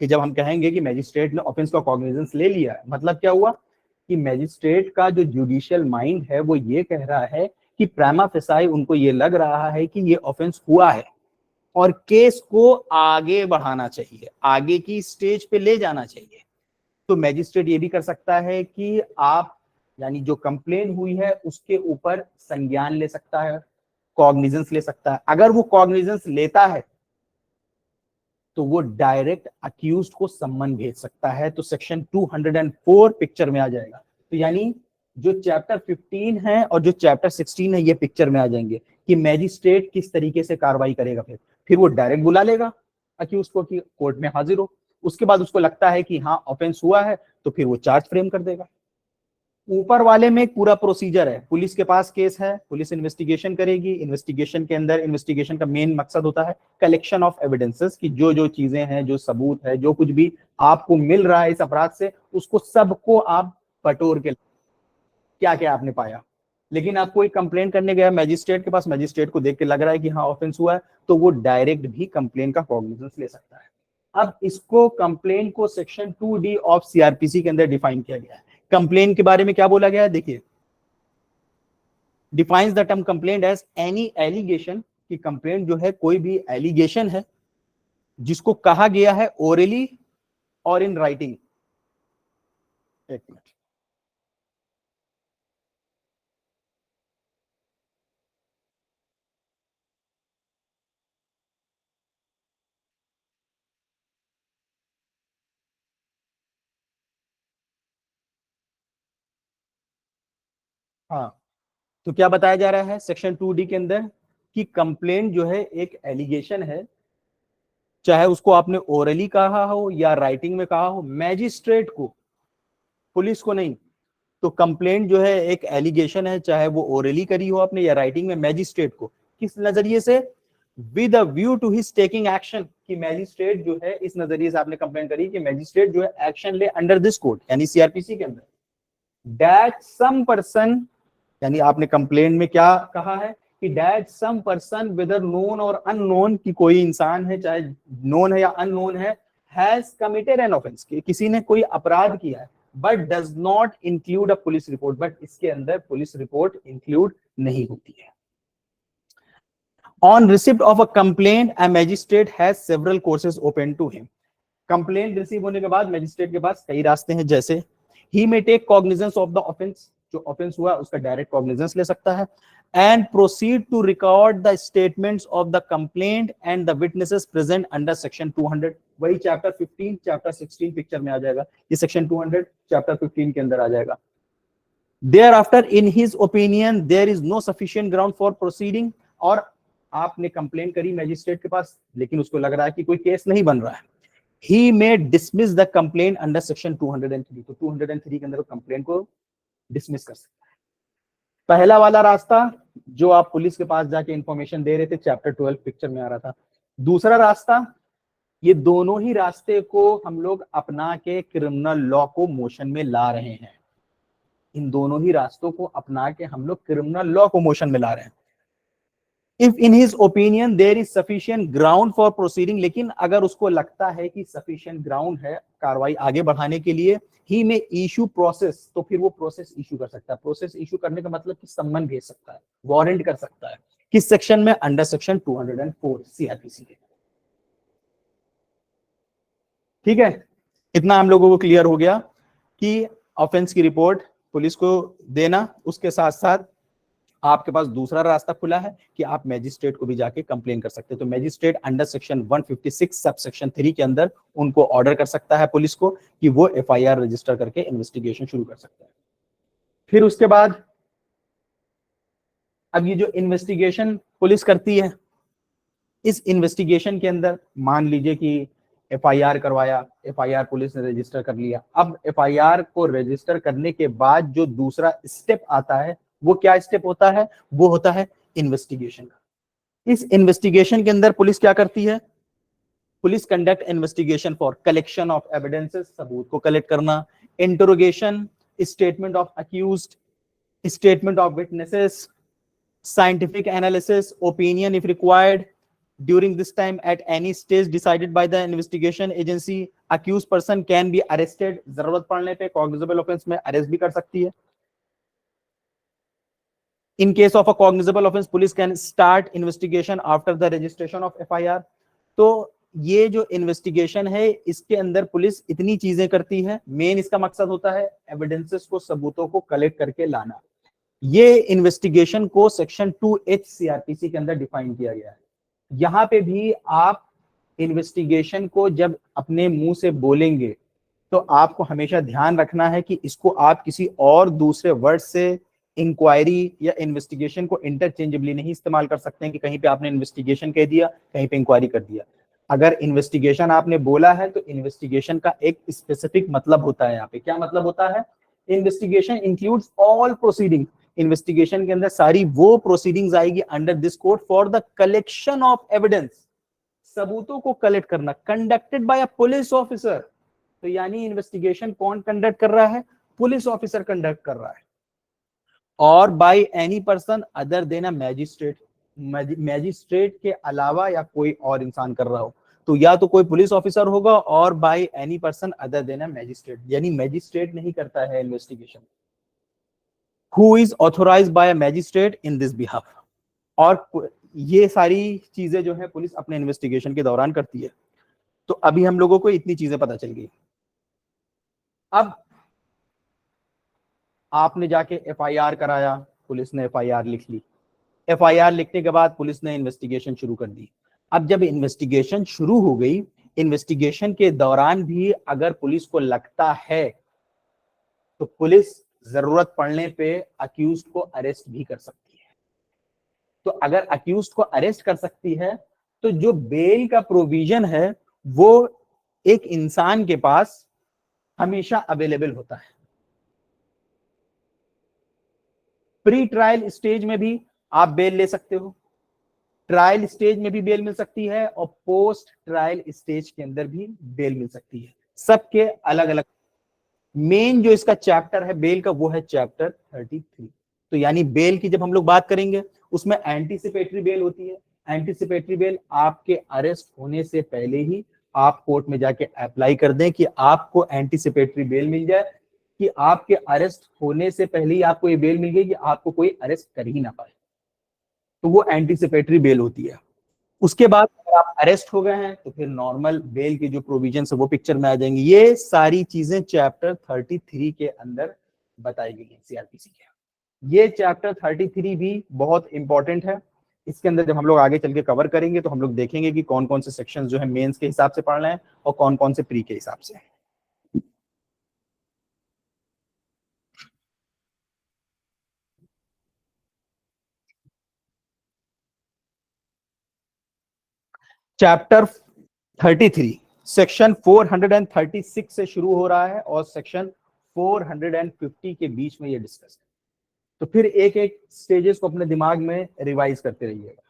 कि जब हम कहेंगे कि मैजिस्ट्रेट ने ऑफेंस का कॉग्निजेंस ले लिया है, मतलब क्या हुआ कि मैजिस्ट्रेट का जो जुडिशियल माइंड है वो ये कह रहा है कि प्रिमा फेसाई उनको ये लग रहा है कि ये ऑफेंस हुआ है और केस को आगे बढ़ाना चाहिए, आगे की स्टेज पे ले जाना चाहिए। तो मैजिस्ट्रेट ये भी कर सकता है कि आप, यानी जो कंप्लेन हुई है उसके ऊपर संज्ञान ले सकता है, कॉग्निजेंस ले सकता है। अगर वो कॉग्निजेंस लेता है तो वो डायरेक्ट अक्यूज्ड को सम्मन भेज सकता है। तो सेक्शन 204 पिक्चर में आ जाएगा। तो यानी जो चैप्टर 15 है और जो चैप्टर 16 है ये पिक्चर में आ जाएंगे कि मैजिस्ट्रेट किस तरीके से कार्रवाई करेगा। फिर वो डायरेक्ट बुला लेगा अक्यूज को कि कोर्ट में हाजिर हो। उसके बाद उसको लगता है कि हाँ ऑफेंस हुआ है, तो फिर वो चार्ज फ्रेम कर देगा। ऊपर वाले में पूरा प्रोसीजर है, पुलिस के पास केस है, पुलिस इन्वेस्टिगेशन करेगी। इन्वेस्टिगेशन के अंदर, इन्वेस्टिगेशन का मेन मकसद होता है कलेक्शन ऑफ एविडेंसेस, कि जो जो चीजें हैं, जो सबूत है, जो कुछ भी आपको मिल रहा है इस अपराध से, उसको सबको आप बटोर के क्या क्या आपने पाया। लेकिन आप कोई कंप्लेन करने गया मैजिस्ट्रेट के पास, मैजिस्ट्रेट को देख के लग रहा है कि हाँ ऑफेंस हुआ है, तो वो डायरेक्ट भी कंप्लेन का कॉग्निजेंस ले सकता है। अब इसको, कंप्लेन को सेक्शन 2D ऑफ सीआरपीसी के अंदर डिफाइन किया गया है। कंप्लेन के बारे में क्या बोला गया है, देखिए, defines the term complaint as any allegation, कि कंप्लेंट जो है कोई भी एलिगेशन है जिसको कहा गया है ओरली और इन राइटिंग। एक मिनट, हाँ, तो क्या बताया जा रहा है सेक्शन 2D के अंदर कि कंप्लेंट जो है एक एलिगेशन है, चाहे उसको आपने ओरली कहा हो या राइटिंग में कहा हो, मैजिस्ट्रेट को, पुलिस को नहीं। तो कंप्लेंट जो है एक एलिगेशन है, चाहे वो ओरली करी हो आपने या राइटिंग में, मैजिस्ट्रेट को किस नजरिए से, with a view to his taking action, कि मैजिस्ट्रेट जो है, इस नजरिए से आपने कंप्लेंट करी कि मैजिस्ट्रेट जो है एक्शन ले अंडर दिस कोड यानी सीआरपीसी के अंदर, दैट सम पर्सन, यानी आपने कंप्लेंट में क्या कहा है कि that some person whether known or unknown, की कोई इंसान है चाहे नोन है या unknown has committed an offence, किसी ने कोई अपराध किया है, but does not include a police report, but इसके अंदर पुलिस रिपोर्ट इंक्लूड नहीं होती है। On receipt of a complaint a magistrate has several courses open to him, complaint receive होने के बाद मैजिस्ट्रेट के पास कई रास्ते हैं, जैसे he may take cognizance of the offence, जो ऑफेंस हुआ उसका डायरेक्ट कॉग्निजेंस ले सकता है, and proceed to record the statements of the complaint and the witnesses present under section 200, वही चैप्टर 15 चैप्टर 16 पिक्चर में आ जाएगा, ये सेक्शन 200 चैप्टर 15 के अंदर आ जाएगा। Thereafter in his opinion there is no sufficient ground for proceeding, और आपने कंप्लेंट करी मैजिस्ट्रेट के पास लेकिन उसको लग रहा है कि कोई केस नहीं बन रहा है, he may dismiss the complaint under section 203, तो 203 के अंदर कंप्लेंट को डिसमिस कर सकता है। पहला वाला रास्ता जो आप पुलिस के पास जाके इंफॉर्मेशन दे रहे थे, चैप्टर 12 पिक्चर में आ रहा था। दूसरा रास्ता, ये दोनों ही रास्ते को हम लोग अपना के क्रिमिनल लॉ को मोशन में ला रहे हैं, इन दोनों ही रास्तों को अपना के हम लोग क्रिमिनल लॉ को मोशन में ला रहे हैं। If in his opinion there is sufficient ground for proceeding, लेकिन अगर उसको लगता है कि सफिशिएंट ग्राउंड है कार्रवाई आगे बढ़ाने के लिए, ही में इशू प्रोसेस, तो फिर वो प्रोसेस इशू कर सकता है। प्रोसेस इशू करने का मतलब कि सम्मन भेज सकता है, वारंट कर सकता है, किस सेक्शन में, अंडर सेक्शन 204 सीआरपीसी के। ठीक है, इतना हम लोगों को क्लियर हो गया कि ऑफेंस की रिपोर्ट पुलिस को देना, उसके साथ साथ आपके पास दूसरा रास्ता खुला है कि आप मैजिस्ट्रेट को भी जाके कंप्लेन कर सकते हैं। तो magistrate under section 156 sub section 3 के अंदर उनको ऑर्डर कर सकता है पुलिस को कि वो एफआईआर रजिस्टर करके इन्वेस्टिगेशन शुरू कर सकता है। फिर उसके बाद अब ये जो इन्वेस्टिगेशन पुलिस करती है, इस इन्वेस्टिगेशन के अंदर मान लीजिए कि एफआईआर करवाया, एफआईआर पुलिस ने रजिस्टर कर लिया, अब एफआईआर को रजिस्टर करने के बाद जो दूसरा स्टेप आता है वो क्या स्टेप होता है, वो होता है इन्वेस्टिगेशन का। इस इन्वेस्टिगेशन के अंदर पुलिस क्या करती है, police conduct investigation for collection of evidences, सबूत को कलेक्ट करना, interrogation, statement of accused, statement of witnesses, scientific analysis, opinion if required. During this time, at any stage decided by the investigation agency, accused person can be arrested. जरूरत पड़ने पे cognizable offense में arrest भी कर सकती है। In case of a cognizable offense, police can start investigation after the registration of FIR. तो ये जो इन्वेस्टिगेशन है इसके अंदर पुलिस इतनी चीजें करती है, मेन इसका मकसद होता है एविडेंसेस को, सबूतों को कलेक्ट करके लाना। ये इन्वेस्टिगेशन को सेक्शन 2H सीआरपीसी के अंदर डिफाइन किया गया है। यहां पे भी आप इन्वेस्टिगेशन को जब अपने मुंह से बोलेंगे तो आपको हमेशा ध्यान रखना है कि इसको आप किसी और दूसरे वर्ड से इंक्वायरी या इन्वेस्टिगेशन को इंटरचेंजेबली नहीं इस्तेमाल कर सकते हैं कि कहीं पे आपने इन्वेस्टिगेशन कह दिया, कहीं पे इंक्वायरी कर दिया। अगर इन्वेस्टिगेशन आपने बोला है तो इन्वेस्टिगेशन का एक स्पेसिफिक मतलब होता है। यहाँ पे क्या मतलब होता है, investigation includes all proceeding, investigation के अंदर सारी वो प्रोसीडिंग्स आएगी under this code for the collection of evidence, सबूतों को कलेक्ट करना, conducted by a police officer. तो यानी इन्वेस्टिगेशन कौन कंडक्ट कर रहा है, पुलिस ऑफिसर कंडक्ट कर रहा है, और by any person other than a magistrate, magistrate के अलावा या कोई और इंसान कर रहा हो, तो या तो कोई पुलिस ऑफिसर होगा और by any person other than a magistrate, यानी मैजिस्ट्रेट नहीं करता है investigation, who is authorized by a magistrate in this behalf। और ये सारी चीजें जो है पुलिस अपने इन्वेस्टिगेशन के दौरान करती है। तो अभी हम लोगों को इतनी चीजें पता चल गई। अब आपने जाके एफआईआर कराया, पुलिस ने एफआईआर लिख ली। एफआईआर लिखने के बाद पुलिस ने इन्वेस्टिगेशन शुरू कर दी। अब जब इन्वेस्टिगेशन शुरू हो गई, इन्वेस्टिगेशन के दौरान भी अगर पुलिस को लगता है तो पुलिस जरूरत पड़ने पे अक्यूज को अरेस्ट भी कर सकती है। तो अगर अक्यूज को अरेस्ट कर सकती है तो जो बेल का प्रोविजन है वो एक इंसान के पास हमेशा अवेलेबल होता है। प्री ट्रायल स्टेज में भी आप बेल ले सकते हो, ट्रायल स्टेज में भी बेल मिल सकती है, और पोस्ट ट्रायल स्टेज के अंदर भी बेल मिल सकती है। सबके अलग अलग। मेन जो इसका चैप्टर है बेल का वो है चैप्टर 33। तो यानी बेल की जब हम लोग बात करेंगे उसमें एंटीसिपेटरी बेल होती है। एंटीसिपेटरी बेल आपके अरेस्ट होने से पहले ही आप कोर्ट में जाके अप्लाई कर दें कि आपको एंटीसिपेटरी बेल मिल जाए, कि आपके अरेस्ट होने से पहले ही आपको ये बेल मिल गई कि आपको कोई अरेस्ट कर ही ना पाए। तो वो एंटीसिपेटरी बेल होती है। उसके बाद अगर आप अरेस्ट हो गए हैं तो फिर नॉर्मल बेल की जो प्रोविजन है वो पिक्चर में आ जाएंगी। ये सारी चीजें चैप्टर 33 के अंदर बताई गई है सीआरपीसी के। ये चैप्टर 33 भी बहुत इंपॉर्टेंट है। इसके अंदर जब हम लोग आगे चल के कवर करेंगे तो हम लोग देखेंगे कि कौन कौन से सेक्शंस जो है मेंस के हिसाब से पढ़ना है और कौन कौन से प्री के हिसाब से। चैप्टर 33 सेक्शन 436 से शुरू हो रहा है और सेक्शन 450 के बीच में ये डिस्कस है। तो फिर एक एक स्टेजेस को अपने दिमाग में रिवाइज करते रहिएगा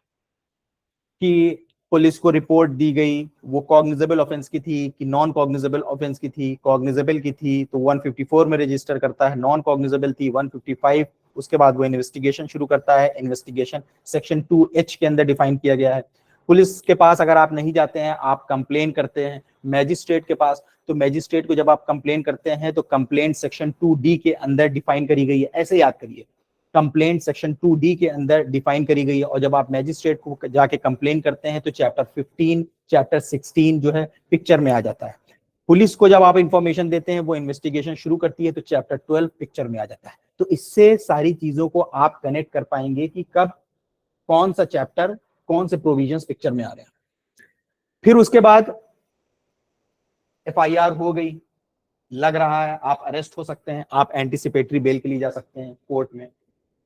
कि पुलिस को रिपोर्ट दी गई, वो कॉग्निजेबल ऑफेंस की थी कि नॉन कॉग्निजेबल ऑफेंस की थी। कॉग्निजेबल की थी तो 154 में रजिस्टर करता है, नॉन कॉग्निजेबल थी 155। उसके बाद वो इन्वेस्टिगेशन शुरू करता है। इन्वेस्टिगेशन सेक्शन 2H के अंदर डिफाइन किया गया है। पुलिस के पास अगर आप नहीं जाते हैं, आप कंप्लेन करते हैं मैजिस्ट्रेट के पास, तो मैजिस्ट्रेट को जब आप कंप्लेन करते हैं तो कंप्लेंट सेक्शन 2D के अंदर डिफाइन करी गई है। ऐसे याद करिए, कंप्लेंट सेक्शन 2D के अंदर डिफाइन करी गई है। और जब आप मैजिस्ट्रेट को जाके कंप्लेन करते हैं तो चैप्टर 15 चैप्टर 16 जो है पिक्चर में आ जाता है। पुलिस को जब आप इंफॉर्मेशन देते हैं, वो इन्वेस्टिगेशन शुरू करती है, तो चैप्टर 12 पिक्चर में आ जाता है। तो इससे सारी चीजों को आप कनेक्ट कर पाएंगे कि कब कौन सा चैप्टर कौन से प्रोविजंस पिक्चर में आ रहे हैं। फिर उसके बाद एफआईआर हो गई, लग रहा है आप अरेस्ट हो सकते हैं, आप एंटीसिपेटरी बेल के लिए जा सकते हैं कोर्ट में।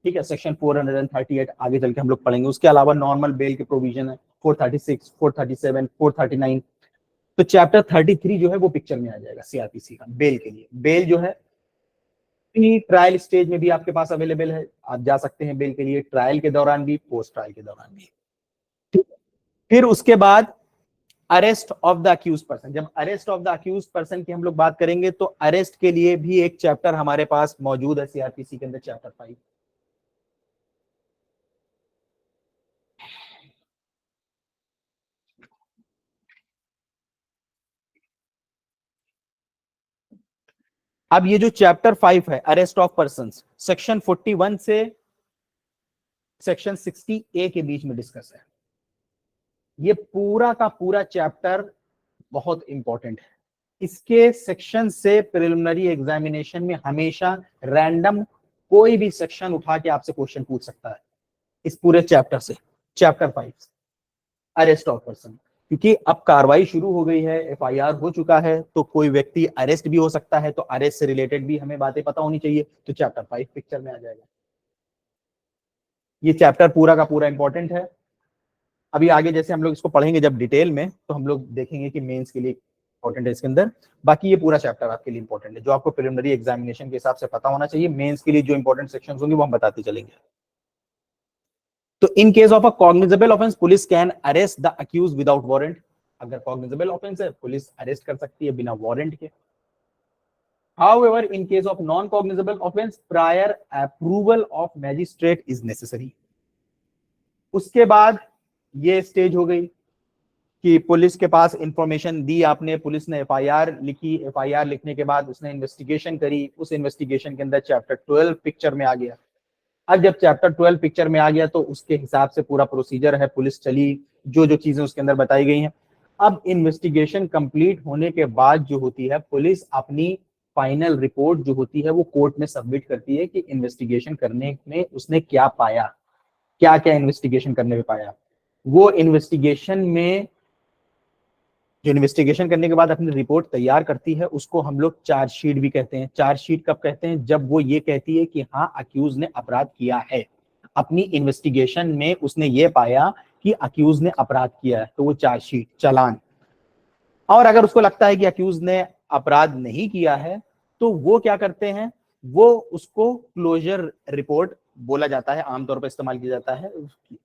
ठीक है, सेक्शन 438 आगे चल के हम लोग पढ़ेंगे। उसके अलावा नॉर्मल बेल के प्रोविजन है 436, 437, 439। तो चैप्टर 33 जो है वो पिक्चर में आ जाएगा सीआरपीसी का बेल के लिए। बेल जो है प्री ट्रायल स्टेज में भी आपके पास अवेलेबल है, आप जा सकते हैं बेल के लिए, ट्रायल के दौरान भी, पोस्ट ट्रायल के दौरान भी। ठीक है। फिर उसके बाद arrest of the accused person. जब arrest of the accused person की हम लोग बात करेंगे तो अरेस्ट के लिए भी एक चैप्टर हमारे पास मौजूद है सीआरपीसी के अंदर, चैप्टर 5। अब ये जो चैप्टर 5 है अरेस्ट ऑफ पर्सन, सेक्शन 41 से सेक्शन 60A के बीच में डिस्कस है। ये पूरा का पूरा चैप्टर बहुत इंपॉर्टेंट है। इसके सेक्शन से प्रिलिमिनरी एग्जामिनेशन में हमेशा रैंडम कोई भी सेक्शन उठा के आपसे क्वेश्चन पूछ सकता है इस पूरे चैप्टर से, चैप्टर 5 अरेस्ट ऑफ पर्सन। क्योंकि अब कार्रवाई शुरू हो गई है, एफआईआर हो चुका है, तो कोई व्यक्ति अरेस्ट भी हो सकता है, तो अरेस्ट से रिलेटेड भी हमें बातें पता होनी चाहिए, तो चैप्टर 5 पिक्चर में आ जाएगा। ये चैप्टर पूरा का पूरा इंपॉर्टेंट है। अभी आगे जैसे हम लोग इसको पढ़ेंगे जब डिटेल में, तो हम लोग देखेंगे कि मेंस के लिए इंपॉर्टेंट है इसके अंदर। बाकी ये पूरा चैप्टर आपके लिए इंपॉर्टेंट है, जो आपको प्रिलिमिनरी एग्जामिनेशन के हिसाब से पता होना चाहिए। मेंस के लिए जो इंपॉर्टेंट सेक्शंस होंगे वो हम बताते चलेंगे। तो in case of a cognizable offence police can arrest the accused without warrant. अगर कॉग्निजेबल ऑफेंस है पुलिस अरेस्ट कर सकती है बिना वारंट के। However, in case of non-cognizable offense, prior approval of magistrate is necessary. उसके बाद ये स्टेज हो गई कि पुलिस के पास इंफॉर्मेशन दी आपने, पुलिस ने एफआईआर लिखी, एफआईआर लिखने के बाद उसने इन्वेस्टिगेशन करी, उस इन्वेस्टिगेशन के अंदर चैप्टर 12 पिक्चर में आ गया। अब जब चैप्टर 12 पिक्चर में आ गया तो उसके हिसाब से पूरा प्रोसीजर है, पुलिस चली, जो जो चीजें उसके अंदर बताई गई हैं। अब इन्वेस्टिगेशन कंप्लीट होने के बाद जो होती है, पुलिस अपनी फाइनल रिपोर्ट जो होती है वो कोर्ट में सबमिट करती है कि इन्वेस्टिगेशन करने में उसने क्या पाया, क्या क्या इन्वेस्टिगेशन करने में पाया। वो इन्वेस्टिगेशन में जो इन्वेस्टिगेशन करने के बाद अपनी रिपोर्ट तैयार करती है, उसको हम लोग चार्जशीट भी कहते हैं। चार्जशीट कब कहते हैं? जब वो ये कहती है कि हाँ अक्यूज ने अपराध किया है, अपनी इन्वेस्टिगेशन में उसने ये पाया कि अक्यूज ने अपराध किया है, तो वो चार्जशीट, चालान। और अगर उसको लगता है कि अक्यूज ने अपराध नहीं किया है तो वो क्या करते हैं, वो उसको क्लोजर रिपोर्ट बोला जाता है, आमतौर पर इस्तेमाल किया जाता है,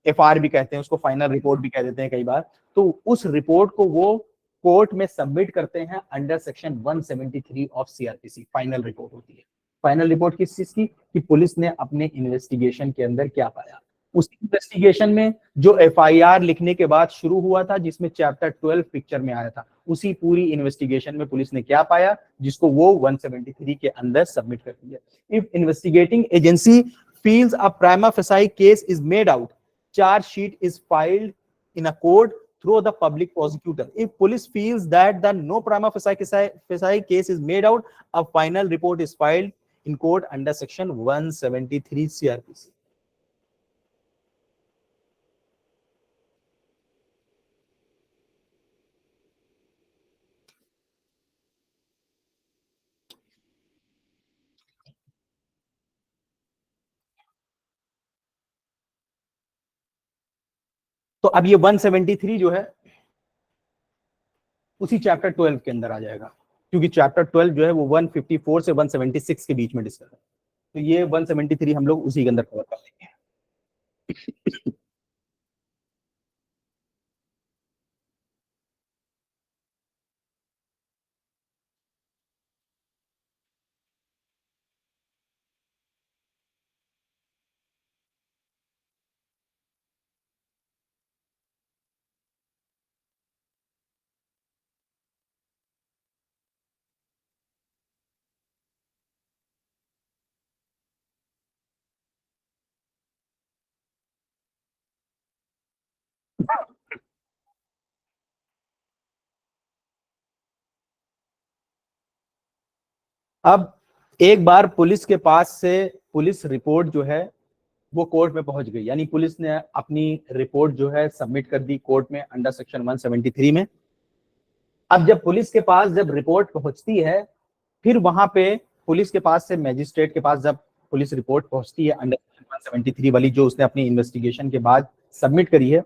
एफआर भी कहते हैं उसको, फाइनल रिपोर्ट भी कह देते हैं कई बार। तो उस रिपोर्ट को वो कोर्ट में सबमिट करते हैं under section 173 of CrPC. Final report होती है। फाइनल रिपोर्ट किस चीज की? कि पुलिस ने अपने इन्वेस्टिगेशन के अंदर क्या पाया। उस इन्वेस्टिगेशन में जो एफआईआर लिखने के बाद शुरू हुआ था, जिसमें चैप्टर 12 पिक्चर में आया था, उसी पूरी इन्वेस्टिगेशन में पुलिस ने क्या पाया, जिसको वो 173 के अंदर सबमिट करती है। If investigating agency feels a prima facie case is made out, charge sheet is filed in a court through the public prosecutor. If police feels that the no prima facie case is made out, a final report is filed in court under section 173 CRPC. तो अब ये 173 जो है उसी chapter 12 के अंदर आ जाएगा, क्योंकि चैप्टर 12 जो है वो 154 से 176 के बीच में डिस्कस है। तो ये 173 हम लोग उसी के अंदर कवर कर लेंगे। अब एक बार पुलिस के पास से पुलिस रिपोर्ट जो है वो कोर्ट में पहुंच गई, यानी पुलिस ने अपनी रिपोर्ट जो है सबमिट कर दी कोर्ट में अंडर सेक्शन 173 में। अब जब पुलिस के पास जब रिपोर्ट पहुंचती है, फिर वहां पे पुलिस के पास से मैजिस्ट्रेट के पास जब पुलिस रिपोर्ट पहुंचती है अंडर सेक्शन 173 वाली, जो उसने अपनी इन्वेस्टिगेशन के बाद सबमिट करी है,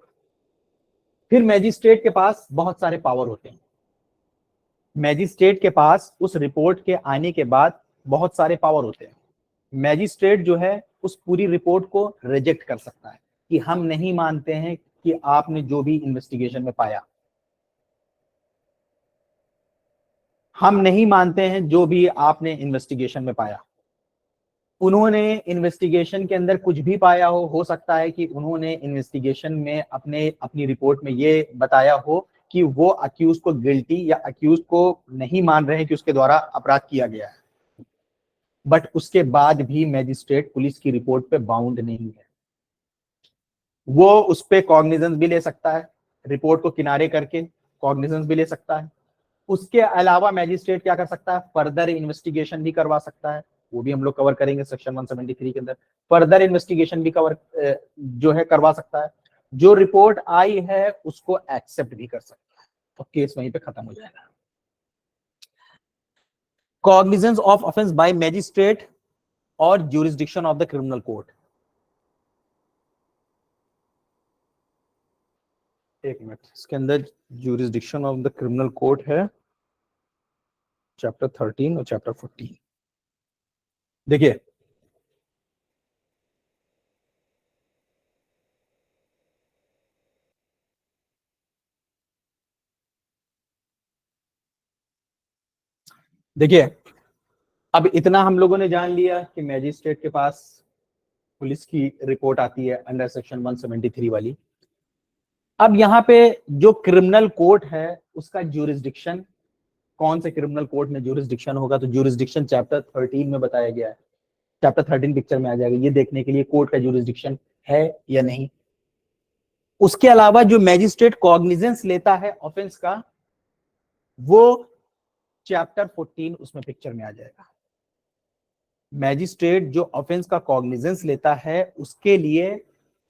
फिर मैजिस्ट्रेट के पास बहुत सारे पावर होते हैं। मैजिस्ट्रेट के पास उस रिपोर्ट के आने के बाद बहुत सारे पावर होते हैं। मैजिस्ट्रेट जो है उस पूरी रिपोर्ट को रिजेक्ट कर सकता है कि हम नहीं मानते हैं कि आपने जो भी इन्वेस्टिगेशन में पाया, हम नहीं मानते हैं जो भी आपने इन्वेस्टिगेशन में पाया। उन्होंने इन्वेस्टिगेशन के अंदर कुछ भी पाया हो सकता है कि उन्होंने इन्वेस्टिगेशन में अपनी रिपोर्ट में ये बताया हो कि वो अक्यूज को गिल्टी या अक्यूज को नहीं मान रहे हैं कि उसके द्वारा अपराध किया गया है, बट उसके बाद भी मैजिस्ट्रेट पुलिस की रिपोर्ट पे बाउंड नहीं है। वो उस पे कॉग्निजेंस भी ले सकता है, रिपोर्ट को किनारे करके कॉग्निजेंस भी ले सकता है। उसके अलावा मैजिस्ट्रेट क्या कर सकता है, फर्दर इन्वेस्टिगेशन भी करवा सकता है। वो भी हम लोग कवर करेंगे सेक्शन 173 के अंदर। फर्दर इन्वेस्टिगेशन भी कवर जो है करवा सकता है। जो रिपोर्ट आई है उसको एक्सेप्ट भी कर सकता है, तो केस वहीं पे खत्म हो जाएगा। Cognizance of offence by magistrate और jurisdiction of the criminal court. एक मिनट, इसके अंदर jurisdiction of the criminal court है चैप्टर 13 और चैप्टर 14। देखिए, देखिए अब इतना हम लोगों ने जान लिया कि मैजिस्ट्रेट के पास पुलिस की रिपोर्ट आती है अंडर सेक्शन 173 वाली। अब यहाँ पे जो क्रिमिनल कोर्ट है उसका ज्यूरिसडिक्शन, कौन से क्रिमिनल कोर्ट में ज्यूरिसडिक्शन होगा, तो ज्यूरिसडिक्शन चैप्टर 13 में बताया गया है। चैप्टर 13 पिक्चर में आ जाएगा, ये देखने के लिए कोर्ट का जुरिस्डिक्शन है या नहीं। उसके अलावा जो मैजिस्ट्रेट कॉग्निजेंस लेता है ऑफेंस का, वो चैप्टर 14 उसमें पिक्चर में आ जाएगा। मैजिस्ट्रेट जो ऑफेंस का कॉग्निजेंस लेता है उसके लिए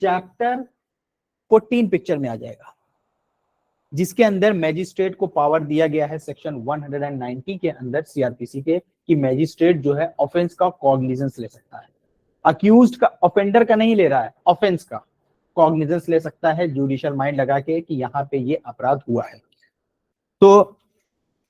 चैप्टर 14 पिक्चर में आ जाएगा, जिसके अंदर मैजिस्ट्रेट को पावर दिया गया है सेक्शन 190 के अंदर सीआरपीसी के, कि मैजिस्ट्रेट जो है ऑफेंस का कॉग्निजेंस ले सकता है। अक्यूज्ड का, ऑफेंडर का नहीं ले रहा है, ऑफेंस का कॉग्निजेंस ले सकता है जुडिशियल माइंड लगा के कि यहाँ पे ये अपराध हुआ है। तो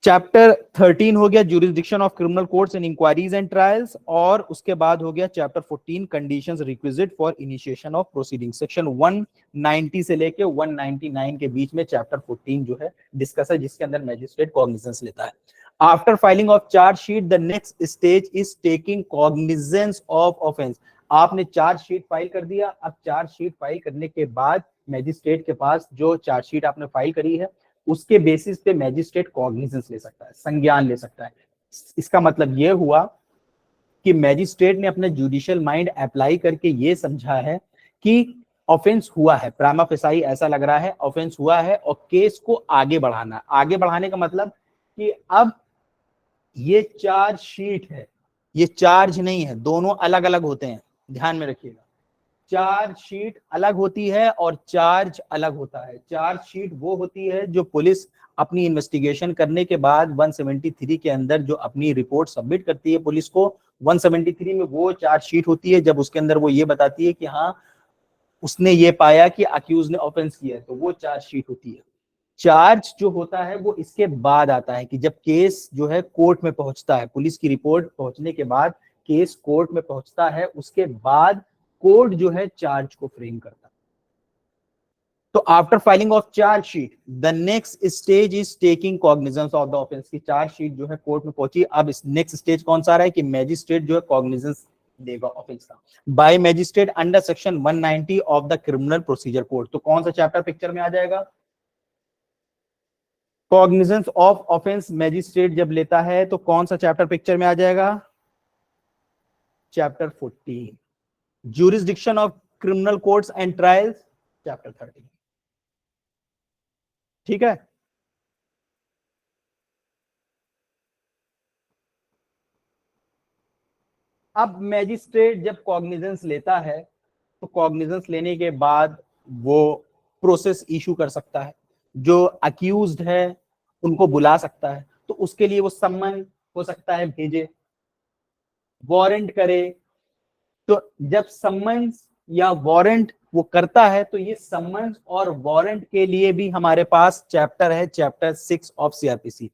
चैप्टर 13 हो गया jurisdiction of criminal courts and inquiries and trials, और उसके बाद हो गया chapter 14 conditions requisite for initiation of proceeding. Section 190 से लेके 199 के बीच में चैप्टर 14 जो है डिस्कस है, जिसके अंदर मैजिस्ट्रेट कॉग्निजेंस लेता है। After filing of chargesheet the next stage is taking cognizance of offence. आपने चार्जशीट फाइल कर दिया, अब चार्जशीट फाइल करने के बाद मैजिस्ट्रेट के पास जो चार्जशीट आपने फाइल करी है उसके बेसिस पे मैजिस्ट्रेट कॉग्निजेंस ले सकता है, संज्ञान ले सकता है। इसका मतलब यह हुआ कि मैजिस्ट्रेट ने अपने जुडिशियल माइंड अप्लाई करके ये समझा है कि ऑफेंस हुआ है, प्रामा फेसाई ऐसा लग रहा है ऑफेंस हुआ है, और केस को आगे बढ़ाना। आगे बढ़ाने का मतलब कि अब ये चार्ज शीट है, ये चार्ज नहीं है, दोनों अलग अलग होते हैं, ध्यान में रखिएगा। चार्ज शीट अलग होती है और चार्ज अलग होता है। चार्ज शीट वो होती है जो पुलिस अपनी इन्वेस्टिगेशन करने के बाद 173 के अंदर जो अपनी रिपोर्ट सबमिट करती है पुलिस को, 173 में वो चार्ज शीट होती है जब उसके अंदर वो ये बताती है कि हाँ उसने ये पाया कि अक्यूज ने ऑफेंस किया है, तो वो चार्ज शीट होती है। चार्ज जो होता है वो इसके बाद आता है, कि जब केस जो है कोर्ट में पहुंचता है, पुलिस की रिपोर्ट पहुंचने के बाद केस कोर्ट में पहुंचता है, उसके बाद कोर्ट जो है चार्ज को फ्रेम करता है। तो after filing of charge sheet the next stage is taking cognizance of the offence. की चार्ज शीट जो है कोर्ट में पहुंची, अब नेक्स्ट स्टेज कौन सा आ रहा है कि मैजिस्ट्रेट जो है कॉग्निजेंस देगा ऑफेंस का bye magistrate under section 190 of the criminal procedure code. तो कौन सा चैप्टर पिक्चर में आ जाएगा? कॉग्निजेंस ऑफ ऑफेंस मैजिस्ट्रेट जब लेता है तो कौन सा चैप्टर पिक्चर में आ जाएगा? Chapter 14। jurisdiction of criminal courts and trials chapter 13। ठीक है, अब मैजिस्ट्रेट जब कॉग्निजेंस लेता है तो कॉग्निजेंस लेने के बाद वो प्रोसेस इशू कर सकता है, जो अक्यूज्ड है उनको बुला सकता है, तो उसके लिए वो सम्मन हो सकता है भेजे, वारंट करे। तो जब सम्मन्स या वारंट वो करता है तो ये सम्मन्स और वारंट के लिए भी हमारे पास चैप्टर है, chapter 6 of CrPC,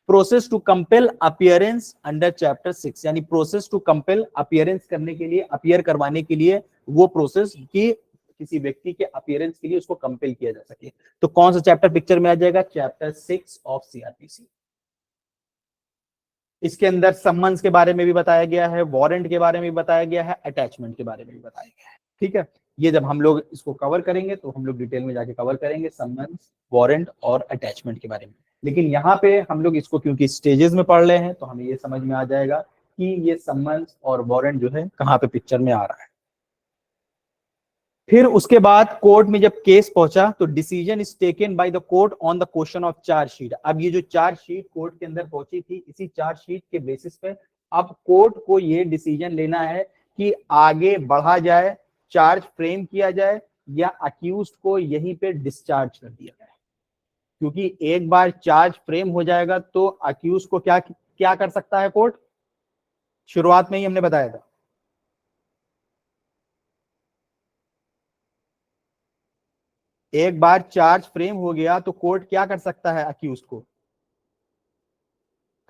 process to compel appearance under chapter 6। यानी प्रोसेस टू कंपेल अपीयरेंस करने के लिए, अपीयर करवाने के लिए वो प्रोसेस की किसी व्यक्ति के अपीयरेंस के लिए उसको कंपेल किया जा सके। तो कौन सा चैप्टर पिक्चर में आ जाएगा? Chapter 6 of CrPC. इसके अंदर सम्मन्स के बारे में भी बताया गया है, वारंट के बारे में भी बताया गया है, अटैचमेंट के बारे में भी बताया गया है। ठीक है, ये जब हम लोग इसको कवर करेंगे तो हम लोग डिटेल में जाके कवर करेंगे सम्मन्स, वारंट और अटैचमेंट के बारे में। लेकिन यहाँ पे हम लोग इसको क्योंकि स्टेजेस में पढ़ रहे हैं तो हमें ये समझ में आ जाएगा कि ये सम्मन्स और वारंट जो है कहाँ पे पिक्चर में आ रहा है। फिर उसके बाद कोर्ट में जब केस पहुंचा तो decision is taken by the court on the question of chargesheet. अब ये जो चार्जशीट कोर्ट के अंदर पहुंची थी, इसी चार्जशीट के बेसिस पे अब कोर्ट को ये डिसीजन लेना है कि आगे बढ़ा जाए, चार्ज फ्रेम किया जाए, या अक्यूज्ड को यहीं पे डिस्चार्ज कर दिया जाए। क्योंकि एक बार चार्ज फ्रेम हो जाएगा तो अक्यूज को क्या क्या कर सकता है कोर्ट? शुरुआत में ही हमने बताया था, एक बार चार्ज फ्रेम हो गया तो कोर्ट क्या कर सकता है? अक्यूज को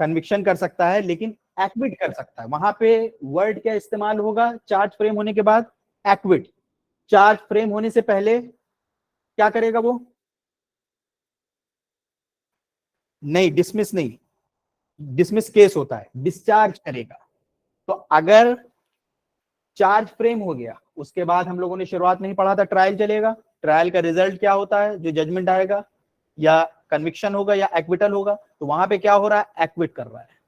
कन्विक्शन कर सकता है, लेकिन एक्विट कर सकता है। वहां पे वर्ड क्या इस्तेमाल होगा चार्ज फ्रेम होने के बाद? एक्विट। चार्ज फ्रेम होने से पहले क्या करेगा वो? नहीं, डिसमिस नहीं, डिसमिस केस होता है, डिस्चार्ज करेगा। तो अगर चार्ज फ्रेम हो गया, उसके बाद हम लोगों ने शुरुआत में ही पढ़ा था ट्रायल चलेगा। ट्रायल का रिजल्ट क्या होता है? जो जजमेंट आएगा, या कन्विक्शन होगा या एक्विटल होगा। तो वहां पे क्या हो रहा है? एक्विट कर रहा है।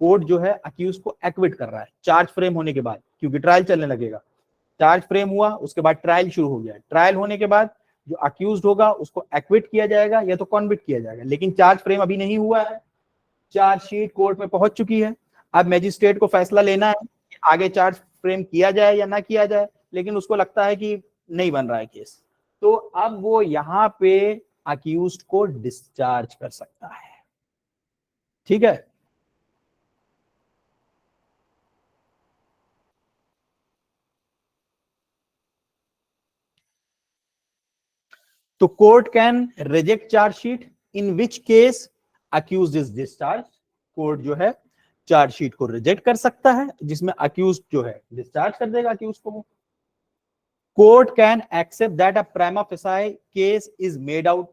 कोर्ट जो है अक्यूज को एक्विट कर रहा है चार्ज फ्रेम होने के बाद, क्योंकि ट्रायल चलने लगेगा। चार्ज फ्रेम हुआ, उसके बाद ट्रायल शुरू हो गया, ट्रायल होने के बाद जो अक्यूज होगा उसको एक्विट किया जाएगा या तो कॉन्विक्ट किया जाएगा, लेकिन चार्ज फ्रेम अभी नहीं हुआ है। चार्जशीट कोर्ट में पहुंच चुकी है, अब मैजिस्ट्रेट को फैसला लेना है कि आगे चार्ज फ्रेम किया जाए या ना किया जाए, लेकिन उसको लगता है कि नहीं बन रहा है केस, तो अब वो यहां पे अक्यूज्ड को डिस्चार्ज कर सकता है। ठीक है, तो court can reject chargesheet in which case accused is discharge. Court जो है चार्जशीट को रिजेक्ट कर सकता है जिसमें अक्यूज्ड जो है डिस्चार्ज कर देगा अक्यूज को। Court can accept that a prima facie case is made out.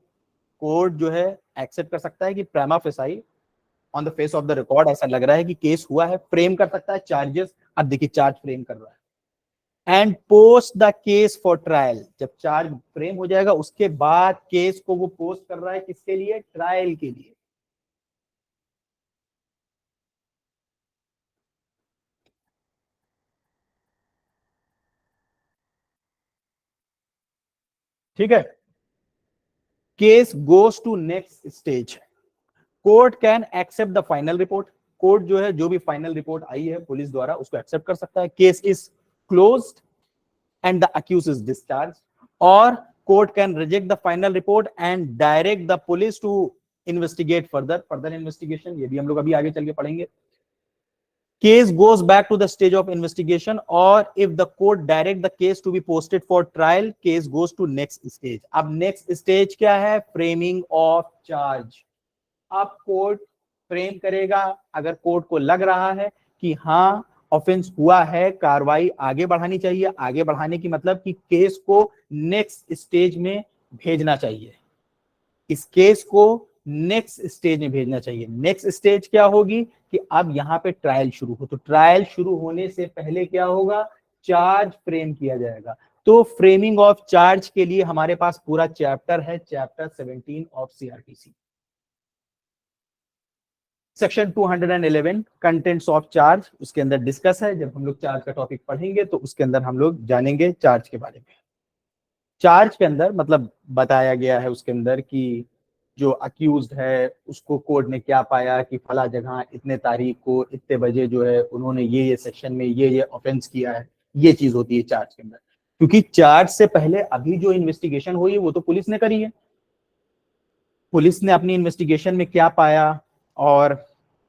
Court जो है एक्सेप्ट कर सकता है कि prima facie on the face of the record ऐसा लग रहा है कि केस हुआ है, फ्रेम कर सकता है चार्जेस। अब देखिए चार्ज फ्रेम कर रहा है, and post the case for trial. जब चार्ज फ्रेम हो जाएगा उसके बाद केस को वो पोस्ट कर रहा है, किसके लिए? ट्रायल के लिए। ठीक है, case goes to next stage. Court can accept the final report. Court जो है जो भी फाइनल रिपोर्ट आई है पुलिस द्वारा उसको एक्सेप्ट कर सकता है। Case is closed and the accused is discharged, or court can reject the final report and direct the police to investigate further investigation। ये भी हम लोग अभी आगे चल के पढ़ेंगे। Case goes back to the stage of investigation, or if the court direct the case to be posted for trial, case goes to next stage। अब next stage क्या है? framing of charge। अब कोर्ट फ्रेम करेगा, अगर court को लग रहा है कि हाँ ऑफेंस हुआ है, कार्रवाई आगे बढ़ानी चाहिए। आगे बढ़ाने की मतलब कि केस को नेक्स्ट स्टेज में भेजना चाहिए, इस केस को नेक्स्ट स्टेज में भेजना चाहिए। नेक्स्ट स्टेज क्या होगी कि अब यहाँ पे ट्रायल शुरू हो, तो ट्रायल शुरू होने से पहले क्या होगा? चार्ज फ्रेम किया जाएगा। तो फ्रेमिंग ऑफ चार्ज के लिए हमारे पास पूरा चैप्टर है, chapter 17 of CrPC. Section 211 contents of charge, उसके अंदर डिस्कस है। जब हम लोग चार्ज का टॉपिक पढ़ेंगे तो उसके अंदर हम लोग जानेंगे चार्ज के बारे में। चार्ज के अंदर मतलब बताया गया है उसके अंदर कि जो अक्यूज्ड है उसको कोर्ट ने क्या पाया कि फला जगह इतने तारीख को इतने बजे जो है उन्होंने ये सेक्शन में ये ऑफेंस किया है। ये चीज होती है चार्ज के अंदर, क्योंकि चार्ज से पहले अभी जो इन्वेस्टिगेशन हुई है वो तो पुलिस ने करी है। पुलिस ने अपनी इन्वेस्टिगेशन में क्या पाया, और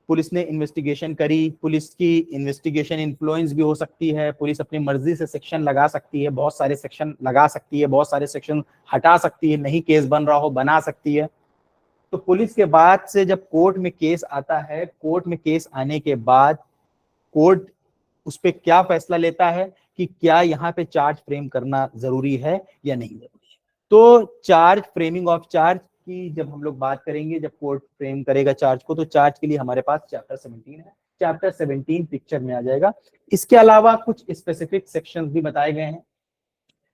पुलिस ने इन्वेस्टिगेशन करी। पुलिस की इन्वेस्टिगेशन इन्फ्लुएंस भी हो सकती है, पुलिस अपनी मर्जी से सेक्शन लगा सकती है, बहुत सारे सेक्शन लगा सकती है, बहुत सारे सेक्शन हटा सकती है, नहीं केस बन रहा हो बना सकती है। तो पुलिस के बाद से जब कोर्ट में केस आता है, कोर्ट में केस आने के बाद कोर्ट उस पर क्या फैसला लेता है कि क्या यहाँ पे चार्ज फ्रेम करना जरूरी है या नहीं जरूरी है। तो चार्ज, फ्रेमिंग ऑफ चार्ज की जब हम लोग बात करेंगे, जब कोर्ट फ्रेम करेगा चार्ज को, तो चार्ज के लिए हमारे पास चैप्टर 17 है। चैप्टर 17 पिक्चर में आ जाएगा। इसके अलावा कुछ स्पेसिफिक सेक्शंस भी बताए गए हैं,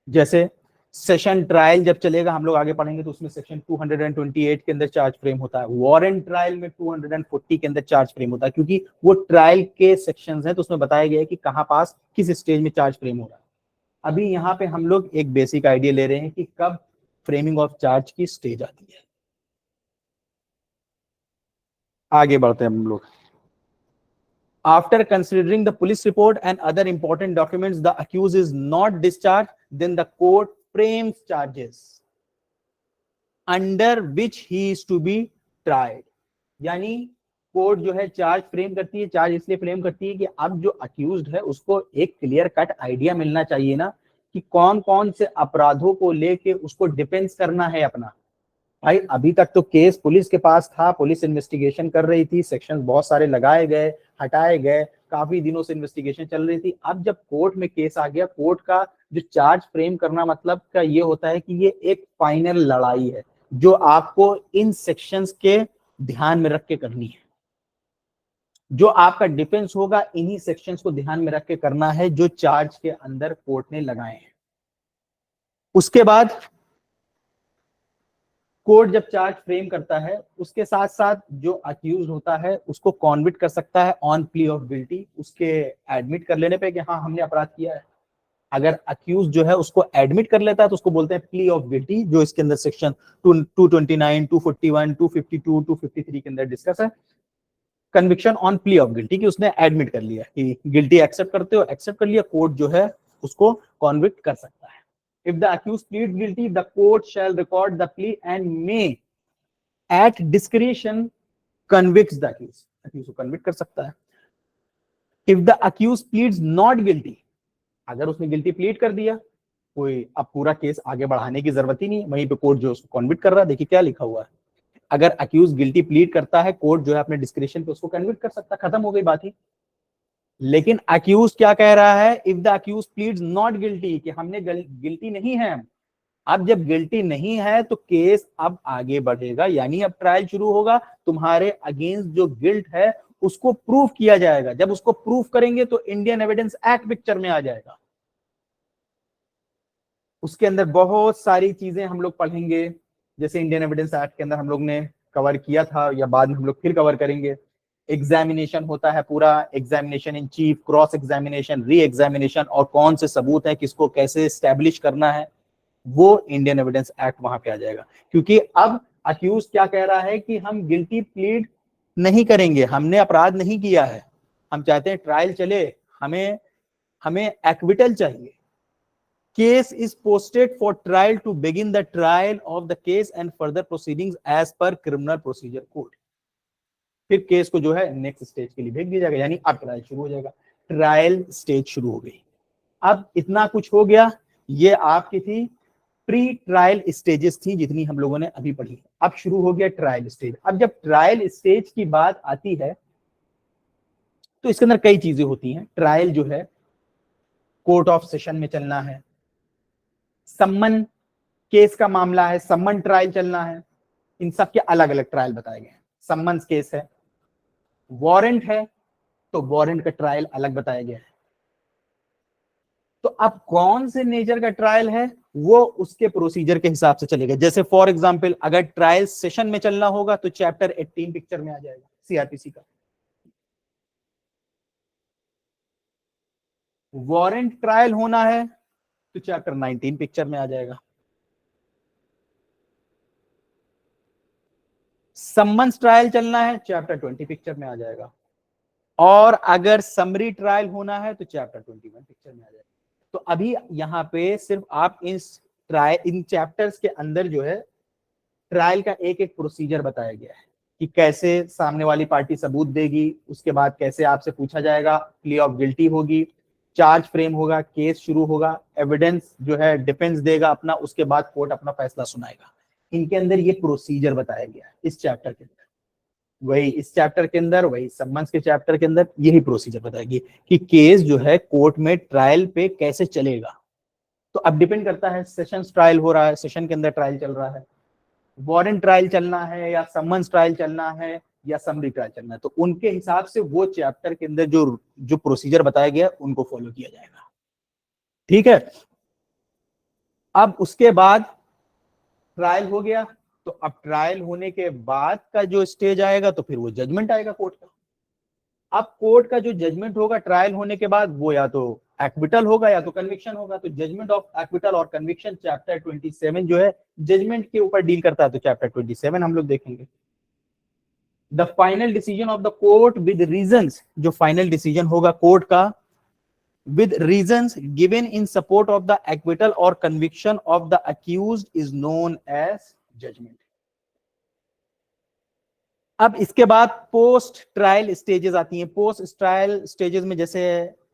जैसे सेशन ट्रायल जब चलेगा हम लोग आगे पढ़ेंगे तो उसमें सेक्शन 228 के अंदर चार्ज फ्रेम होता है। वारंट ट्रायल में 240 के अंदर चार्ज फ्रेम होता है, क्योंकि वो ट्रायल के सेक्शंस हैं, तो उसमें बताया गया है कि कहां पास किस स्टेज में चार्ज फ्रेम हो रहा है। अभी यहाँ पे हम लोग एक बेसिक आइडिया ले रहे हैं कि कब फ्रेमिंग ऑफ चार्ज की स्टेज आती है। आगे बढ़ते हैं हम लोग। After considering the police report and other important documents, the accused is not discharged, then the court frames charges under which he is to be tried। यानी कोर्ट जो है चार्ज फ्रेम करती है। चार्ज इसलिए फ्रेम करती है कि अब जो अक्यूज्ड है उसको एक क्लियर कट आइडिया मिलना चाहिए ना कि कौन कौन से अपराधों को लेके उसको डिफेंस करना है अपना। भाई अभी तक तो केस पुलिस के पास था, पुलिस इन्वेस्टिगेशन कर रही थी, सेक्शन बहुत सारे लगाए गए, हटाए गए, काफी दिनों से इन्वेस्टिगेशन चल रही थी। अब जब कोर्ट में केस आ गया, कोर्ट का जो चार्ज फ्रेम करना मतलब का ये होता है कि ये एक फाइनल लड़ाई है जो आपको इन सेक्शंस के ध्यान में रख के करनी है। जो आपका डिफेंस होगा इन्हीं सेक्शंस को ध्यान में रख के करना है जो चार्ज के अंदर कोर्ट ने लगाए हैं। उसके बाद कोर्ट जब चार्ज फ्रेम करता है उसके साथ साथ जो अक्यूज होता है उसको कॉन्विक्ट कर सकता है ऑन प्ली ऑफ गिल्टी, उसके एडमिट कर लेने पे कि हाँ हमने अपराध किया है। अगर अक्यूज जो है उसको एडमिट कर लेता है तो उसको बोलते हैं प्ली ऑफ गिल्टी, जो इसके अंदर सेक्शन 229, 241, 252, 253 के अंदर डिस्कस है। Conviction on plea of guilty कि उसने एडमिट कर लिया कि गिल्टी एक्सेप्ट करते हो, एक्सेप्ट कर लिया, कोर्ट जो है उसको कॉन्विक्ट कर सकता है। If the accused plead guilty the court shall record the plea and may at discretion convicts the accused, accused को कन्विक्ट कर सकता है। If the accused pleads not guilty, अगर उसने गिल्टी प्लीड कर दिया, कोई अब पूरा केस आगे बढ़ाने की जरूरत ही नहीं, वहीं पे कोर्ट जो उसको कॉन्विक्ट कर रहा है। देखिए क्या लिखा हुआ है, अगर अक्यूज गिल्टी प्लीड करता है कोर्ट जो है अपने डिस्क्रिप्शन पे उसको कन्विक्ट कर सकता है, खत्म हो गई बात ही। लेकिन अक्यूज क्या कह रहा है, if the accused pleads not guilty, कि हमने गिल्टी नहीं है। अब जब गिल्टी नहीं है तो केस अब आगे बढ़ेगा, यानी अब ट्रायल शुरू होगा, तुम्हारे अगेंस्ट जो गिल्ट है उसको प्रूफ किया जाएगा। जब उसको प्रूफ करेंगे तो इंडियन एविडेंस एक्ट पिक्चर में आ जाएगा। उसके अंदर बहुत सारी चीजें हम लोग पढ़ेंगे, जैसे इंडियन एविडेंस एक्ट के अंदर हम लोग ने कवर किया था या बाद में हम लोग फिर कवर करेंगे। एग्जामिनेशन होता है पूरा, examination in chief, cross examination, re examination, और कौन से सबूत है किसको कैसे स्टैब्लिश करना है, वो इंडियन एविडेंस एक्ट वहां पे आ जाएगा। क्योंकि अब अक्यूज क्या कह रहा है कि हम गिल्टी प्लीड नहीं करेंगे, हमने अपराध नहीं किया है, हम चाहते हैं ट्रायल चले, हमें हमें एक्विटल चाहिए। Case is posted for trial to begin the trial of the case and further proceedings as per criminal procedure code। फिर केस को जो है नेक्स्ट स्टेज के लिए भेज दिया जाएगा, यानी अब ट्रायल शुरू हो जाएगा। ट्रायल स्टेज शुरू हो गई। अब इतना कुछ हो गया, ये आपकी थी प्री ट्रायल स्टेजेस थी जितनी हम लोगों ने अभी पढ़ी। अब शुरू हो गया ट्रायल स्टेज। अब जब ट्रायल स्टेज की बात आती है तो इसके अंदर कई चीजें होती हैं। ट्रायल जो है कोर्ट ऑफ सेशन में चलना है, सम्मन केस का मामला है, सम्मन ट्रायल चलना है, इन सब के अलग अलग ट्रायल बताए गए हैं। सम्मन केस है, वारंट है तो वारंट का ट्रायल अलग बताया गया है। तो अब कौन से नेचर का ट्रायल है वो उसके प्रोसीजर के हिसाब से चलेगा। जैसे फॉर एग्जांपल अगर ट्रायल सेशन में चलना होगा तो चैप्टर 18 पिक्चर में आ जाएगा सीआरपीसी का। वारंट ट्रायल होना है तो चैप्टर 19 पिक्चर में आ जाएगा। सम्मन्स ट्रायल चलना है चैप्टर 20 पिक्चर में आ जाएगा। और अगर समरी ट्रायल होना है तो चैप्टर 21 पिक्चर में आ जाएगा। तो अभी यहाँ पे सिर्फ आप इन चैप्टर्स के अंदर जो है ट्रायल का एक एक प्रोसीजर बताया गया है कि कैसे सामने वाली पार्टी सबूत देगी, उसके बाद कैसे आपसे पूछा जाएगा, प्ली ऑफ गिल्टी होगी, चार्ज फ्रेम होगा, केस शुरू होगा, एविडेंस जो है डिफेंस देगा अपना, उसके बाद कोर्ट अपना फैसला सुनाएगा। इनके अंदर ये प्रोसीजर बताया गया है इस चैप्टर के अंदर। वही इस चैप्टर के अंदर, वही सम्मन्स के चैप्टर के अंदर यही प्रोसीजर बताएगी कि केस जो है कोर्ट में ट्रायल पे कैसे चलेगा। तो अब डिपेंड करता है, सेशंस ट्रायल हो रहा है, सेशन के अंदर ट्रायल चल रहा है, वारंट ट्रायल चलना है या सम्मन्स ट्रायल चलना है या समरी ट्रायल चलना है, तो उनके हिसाब से वो चैप्टर के अंदर जो जो प्रोसीजर बताया गया उनको फॉलो किया जाएगा। ठीक है। अब उसके बाद ट्रायल हो गया, तो अब ट्रायल होने के बाद का जो स्टेज आएगा तो फिर वो जजमेंट आएगा कोर्ट का। अब कोर्ट का जो जजमेंट होगा ट्रायल होने के बाद वो या तो एक्विटल होगा या तो कन्विक्शन होगा। तो जजमेंट ऑफ एक्विटल और कन्विक्शन चैप्टर 27 जो है जजमेंट के ऊपर डील करता है, तो चैप्टर 27 हम लोग देखेंगे। The final decision of the court with reasons, जो फाइनल डिसीजन होगा कोर्ट का with reasons given in support of the acquittal or conviction of the accused is known as judgment। अब इसके बाद पोस्ट ट्रायल स्टेजेस आती हैं। Post trial stages में जैसे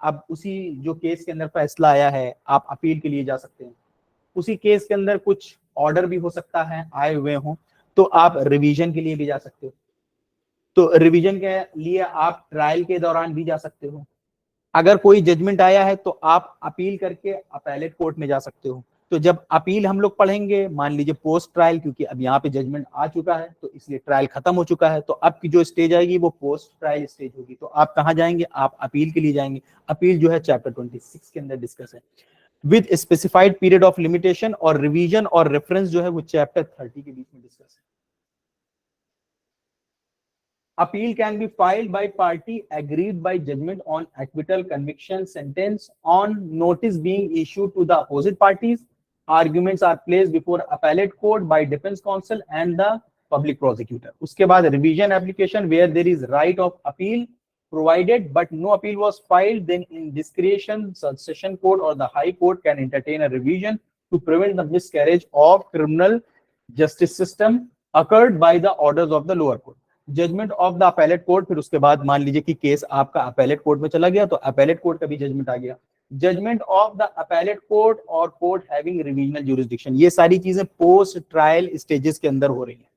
अब उसी जो केस के अंदर फैसला आया है आप अपील के लिए जा सकते हैं, उसी केस के अंदर कुछ ऑर्डर भी हो सकता है आए हुए हों, तो आप रिवीजन के लिए भी जा सकते हो। तो रिवीजन के लिए आप ट्रायल के दौरान भी जा सकते हो। अगर कोई जजमेंट आया है तो आप अपील करके अपीलेट कोर्ट में जा सकते हो। तो जब अपील हम लोग पढ़ेंगे, मान लीजिए पोस्ट ट्रायल, क्योंकि अब यहाँ पे जजमेंट आ चुका है तो इसलिए ट्रायल खत्म हो चुका है, तो अब की जो स्टेज आएगी वो पोस्ट ट्रायल स्टेज होगी। तो आप कहाँ जाएंगे, आप अपील के लिए जाएंगे। अपील जो है चैप्टर 26 के अंदर डिस्कस है। With specified period of limitation, और रिवीजन और रेफरेंस जो है वो चैप्टर 30 के बीच में डिस्कस है। Appeal can be filed by party aggrieved by judgment on acquittal, conviction, sentence on notice being issued to the opposite parties. Arguments are placed before appellate court by defense counsel and the public prosecutor. उसके बाद revision application where there is right of appeal provided but no appeal was filed, then in discretion session court or the high court can entertain a revision to prevent the miscarriage of criminal justice system occurred by the orders of the lower court. Judgement of the appellate court, फिर उसके बाद मान लीजिए कि case आपका appellate court में चला गया तो अपेलेट कोर्ट का भी जजमेंट आ गया। Judgement of the appellate court और कोर्ट हैविंग रिवीजनल ज्यूरिसडिक्शन, ये सारी चीजें पोस्ट ट्रायल स्टेजेस के अंदर हो रही है।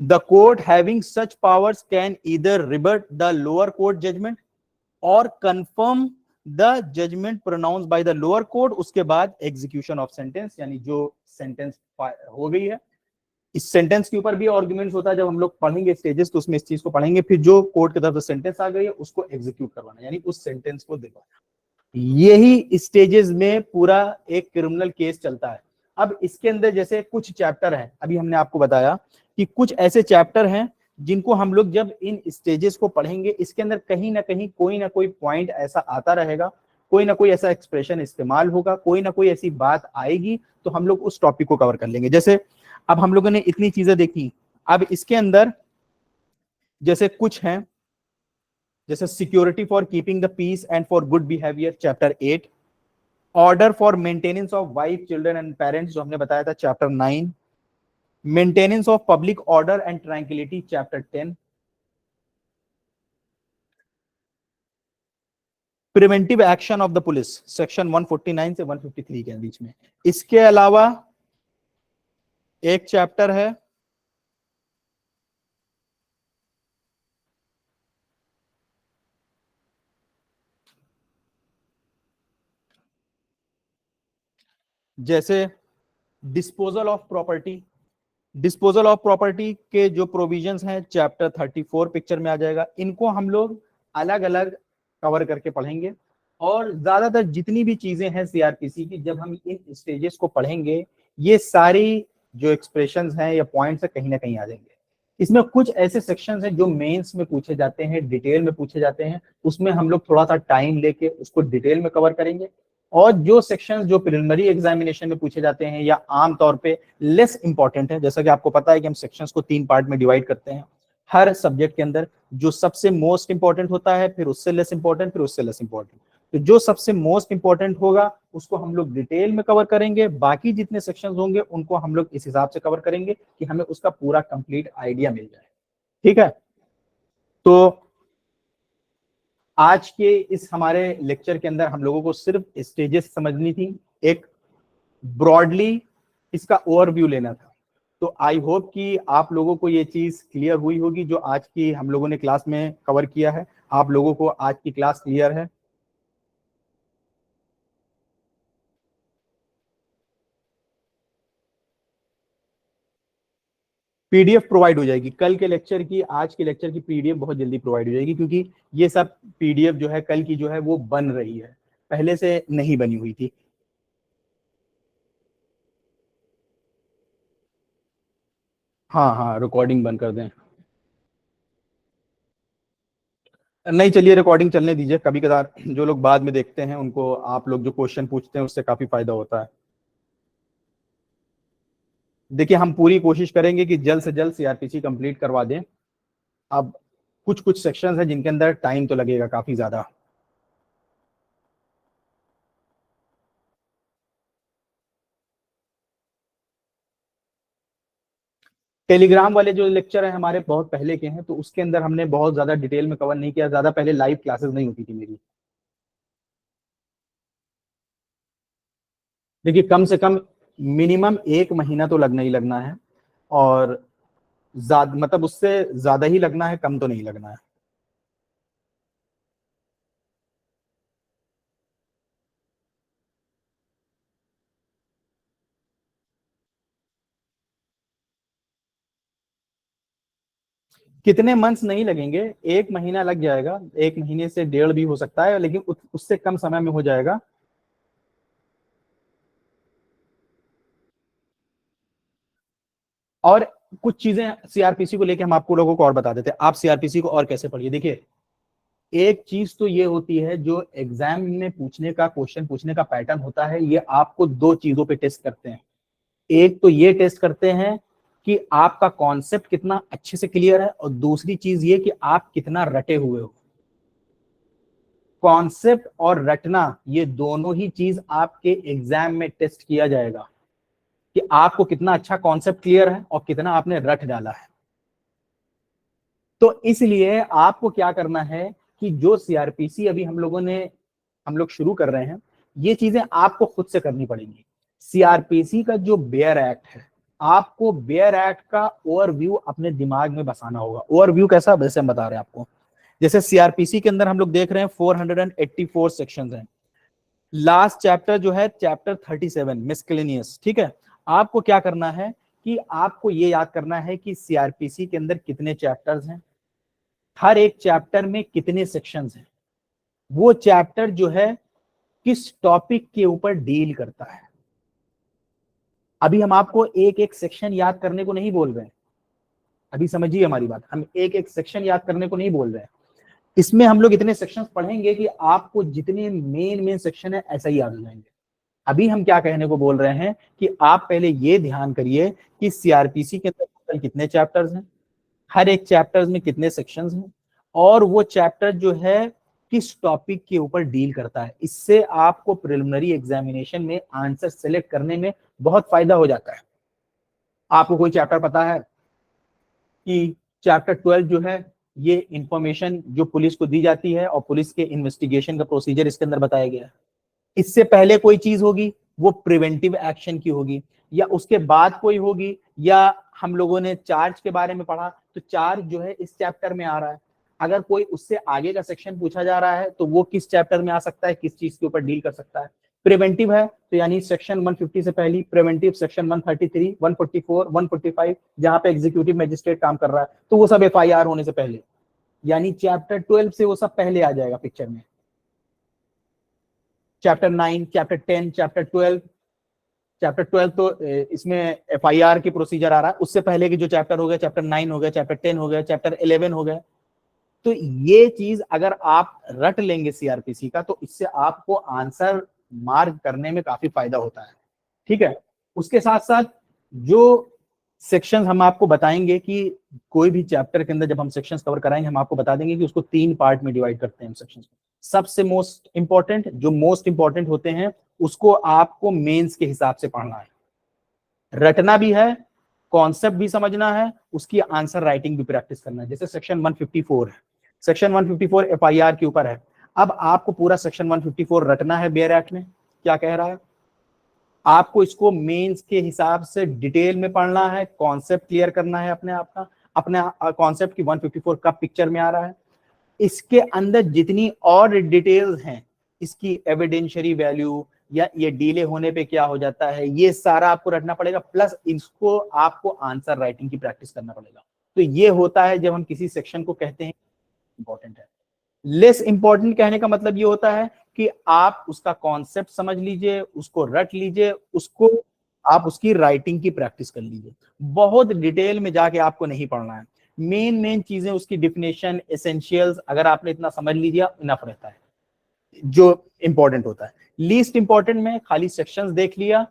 The court having such powers can either revert the lower court judgement और confirm the judgement pronounce by the lower court. उसके बाद एग्जीक्यूशन ऑफ सेंटेंस, यानी जो सेंटेंस हो गई है, इस सेंटेंस के ऊपर भी आर्गुमेंट्स होता है। जब हम लोग पढ़ेंगे स्टेजेस तो उसमें इस चीज को पढ़ेंगे, फिर जो कोर्ट की तरफ से सेंटेंस आ गई है उसको एग्जीक्यूट करवाना, यानी उस सेंटेंस को दिलवाना। यही स्टेजेस में पूरा एक क्रिमिनल केस चलता है। अब इसके अंदर जैसे कुछ चैप्टर हैं, अभी हमने आपको बताया कि कुछ ऐसे चैप्टर हैं जिनको हम लोग जब इन स्टेजेस को पढ़ेंगे, इसके अंदर कहीं ना कोई पॉइंट ऐसा आता रहेगा, कोई ना कोई ऐसा एक्सप्रेशन इस्तेमाल होगा, कोई ना कोई ऐसी बात आएगी, तो हम लोग उस टॉपिक को कवर कर लेंगे। जैसे अब हम लोगों ने इतनी चीजें देखी, अब इसके अंदर जैसे कुछ हैं, जैसे security for keeping the peace and for good behaviour chapter 8, order for maintenance of wife children and parents जो हमने बताया था chapter 9, maintenance of public order and tranquillity chapter 10, preventive action of the police section 149 से 153 के बीच में। इसके अलावा एक चैप्टर है जैसे disposal of property. Disposal of property के जो प्रोविजंस हैं चैप्टर 34 पिक्चर में आ जाएगा। इनको हम लोग अलग अलग कवर करके पढ़ेंगे, और ज्यादातर जितनी भी चीजें हैं सीआरपीसी की, जब हम इन स्टेजेस को पढ़ेंगे ये सारी जो एक्सप्रेशंस हैं या पॉइंट्स है कहीं ना कहीं आ जाएंगे। इसमें कुछ ऐसे सेक्शंस हैं जो मेंस में पूछे जाते हैं, डिटेल में पूछे जाते हैं, उसमें हम लोग थोड़ा सा टाइम लेके उसको डिटेल में कवर करेंगे। और जो सेक्शंस जो प्रिलिमिनरी एग्जामिनेशन में पूछे जाते हैं या आमतौर पे लेस इंपॉर्टेंट है, जैसा कि आपको पता है कि हम सेक्शंस को 3 पार्ट में डिवाइड करते हैं हर सब्जेक्ट के अंदर, जो सबसे मोस्ट इंपॉर्टेंट होता है, फिर उससे लेस इंपॉर्टेंट, फिर उससे लेस इंपॉर्टेंट। तो जो सबसे मोस्ट इंपॉर्टेंट होगा उसको हम लोग डिटेल में कवर करेंगे, बाकी जितने सेक्शंस होंगे उनको हम लोग इस हिसाब से कवर करेंगे कि हमें उसका पूरा कंप्लीट आइडिया मिल जाए। ठीक है, तो आज के इस हमारे लेक्चर के अंदर हम लोगों को सिर्फ स्टेजेस समझनी थी, एक ब्रॉडली इसका ओवरव्यू लेना था। तो आई होप कि आप लोगों को ये चीज क्लियर हुई होगी जो आज की हम लोगों ने क्लास में कवर किया है। आप लोगों को आज की क्लास क्लियर है? पीडीएफ प्रोवाइड हो जाएगी कल के लेक्चर की, आज के लेक्चर की पीडीएफ बहुत जल्दी प्रोवाइड हो जाएगी, क्योंकि ये सब पीडीएफ जो है कल की जो है वो बन रही है, पहले से नहीं बनी हुई थी। हाँ हाँ, रिकॉर्डिंग बंद कर दें? नहीं, चलिए रिकॉर्डिंग चलने दीजिए। कभी कभार जो लोग बाद में देखते हैं उनको आप लोग जो क्वेश्चन पूछते हैं उससे काफी फायदा होता है। देखिए, हम पूरी कोशिश करेंगे कि जल्द से जल्द सीआरपीसी कंप्लीट करवा दें। अब कुछ कुछ सेक्शंस हैं जिनके अंदर टाइम तो लगेगा काफी ज्यादा। टेलीग्राम वाले जो लेक्चर है हमारे बहुत पहले के हैं, तो उसके अंदर हमने बहुत ज्यादा डिटेल में कवर नहीं किया, ज्यादा पहले लाइव क्लासेस नहीं होती थी मेरी। देखिए, कम से कम मिनिमम 1 महीना तो लगना ही लगना है, और ज्यादा मतलब उससे ज्यादा ही लगना है, कम तो नहीं लगना है। कितने मंथ्स नहीं लगेंगे, 1 महीना लग जाएगा, 1 महीने से 1.5 भी हो सकता है, लेकिन उससे कम समय में हो जाएगा। और कुछ चीजें सीआरपीसी को लेके हम आपको लोगों को और बता देते हैं, आप सीआरपीसी को और कैसे पढ़िए। देखिए, एक चीज तो ये होती है जो एग्जाम में पूछने का क्वेश्चन पूछने का पैटर्न होता है, ये आपको दो चीजों पे टेस्ट करते हैं। एक तो ये टेस्ट करते हैं कि आपका कॉन्सेप्ट कितना अच्छे से क्लियर है, और दूसरी चीज ये कि आप कितना रटे हुए हो। कॉन्सेप्ट और रटना, ये दोनों ही चीज आपके एग्जाम में टेस्ट किया जाएगा कि आपको कितना अच्छा कॉन्सेप्ट क्लियर है और कितना आपने रट डाला है। तो इसलिए आपको क्या करना है कि जो सीआरपीसी अभी हम लोग शुरू कर रहे हैं, ये चीजें आपको खुद से करनी पड़ेंगी। सीआरपीसी का जो बेयर एक्ट है, आपको बेयर एक्ट का ओवरव्यू अपने दिमाग में बसाना होगा। ओवरव्यू कैसा, वैसे हम बता रहे हैं आपको। जैसे सीआरपीसी के अंदर हम लोग देख रहे हैं 484 सेक्शंस हैं। लास्ट चैप्टर जो है चैप्टर 37 मिसकेलेनियस, ठीक है। आपको क्या करना है कि आपको ये याद करना है कि सीआरपीसी के अंदर कितने चैप्टर्स हैं, हर एक चैप्टर में कितने सेक्शंस हैं, वो चैप्टर जो है किस टॉपिक के ऊपर डील करता है। अभी हम आपको एक एक सेक्शन याद करने को नहीं बोल रहे हैं, अभी समझिए हमारी बात, हम एक एक सेक्शन याद करने को नहीं बोल रहे हैं। इसमें हम लोग इतने सेक्शंस पढ़ेंगे कि आपको जितने मेन सेक्शन है ऐसा ही याद हो जाएंगे। अभी हम क्या कहने को बोल रहे हैं कि आप पहले ये ध्यान करिए कि सीआरपीसी के अंदर कितने चैप्टर्स हैं, हर एक चैप्टर्स में कितने सेक्शंस हैं, और वो चैप्टर जो है किस टॉपिक के ऊपर डील करता है। इससे आपको प्रिलिमिनरी एग्जामिनेशन में आंसर सेलेक्ट करने में बहुत फायदा हो जाता है। आपको कोई चैप्टर पता है कि चैप्टर 12 जो है ये इंफॉर्मेशन जो पुलिस को दी जाती है और पुलिस के इन्वेस्टिगेशन का प्रोसीजर इसके अंदर बताया गया है। इससे पहले कोई चीज होगी वो प्रिवेंटिव एक्शन की होगी, या उसके बाद कोई होगी, या हम लोगों ने चार्ज के बारे में पढ़ा तो चार्ज जो है इस चैप्टर में आ रहा है। अगर कोई उससे आगे का सेक्शन पूछा जा रहा है तो वो किस चैप्टर में आ सकता है, किस चीज के ऊपर डील कर सकता है। प्रिवेंटिव है तो यानी सेक्शन 150 से पहली प्रिवेंटिव, सेक्शन 133, 144, 145 जहां पे एग्जीक्यूटिव मजिस्ट्रेट काम कर रहा है तो वो सब एफआईआर होने से पहले, यानी चैप्टर 12 से वो सब पहले आ जाएगा पिक्चर में। चैप्टर 9, चैप्टर 10, चैप्टर 12 तो इसमें एफआईआर की प्रोसीजर आ रहा है, उससे पहले के जो चैप्टर हो गया, चैप्टर 9 हो गया, चैप्टर 10 हो गया, चैप्टर 11 हो गया। तो ये चीज अगर आप रट लेंगे सीआरपीसी का तो इससे आपको आंसर मार्क करने में काफी फायदा होता है, ठीक है। उसके साथ साथ जो सेक्शन हम आपको बताएंगे कि कोई भी चैप्टर के अंदर जब हम सेक्शंस कवर कराएंगे हम आपको बता देंगे कि उसको 3 पार्ट में डिवाइड करते हैं हम सेक्शंस को। सबसे मोस्ट इंपॉर्टेंट, जो मोस्ट इंपॉर्टेंट होते हैं उसको आपको मेंस के हिसाब से पढ़ना है, रटना भी है, कॉन्सेप्ट भी समझना है, उसकी आंसर राइटिंग भी प्रैक्टिस करना है। जैसे सेक्शन 154 है, सेक्शन 154 एफआईआर के ऊपर है। अब आपको पूरा सेक्शन 154 रटना है, बेयर एक्ट में क्या कह रहा है, आपको इसको मेंस के हिसाब से डिटेल में पढ़ना है, कॉन्सेप्ट क्लियर करना है अपने आप का, अपने कॉन्सेप्ट की 154 कब पिक्चर में आ रहा है, इसके अंदर जितनी और डिटेल्स हैं, इसकी एविडेंशियरी वैल्यू या ये डिले होने पे क्या हो जाता है, ये सारा आपको रटना पड़ेगा। प्लस इसको आपको आंसर राइटिंग की प्रैक्टिस करना पड़ेगा। तो ये होता है जब हम किसी सेक्शन को कहते हैं इंपॉर्टेंट है। लेस इंपॉर्टेंट कहने का मतलब ये होता है कि आप उसका कॉन्सेप्ट समझ लीजिए, उसको रट लीजिए, उसको आप उसकी राइटिंग की प्रैक्टिस कर लीजिए। बहुत डिटेल में जाके आपको नहीं पढ़ना है, मेन चीजें उसकी डिफिनेशन, एसेंशियल्स अगर आपने इतना समझ लीजिए इनफ रहता है जो इंपॉर्टेंट होता है। लीस्ट इंपॉर्टेंट में खाली सेक्शंस देख लिया,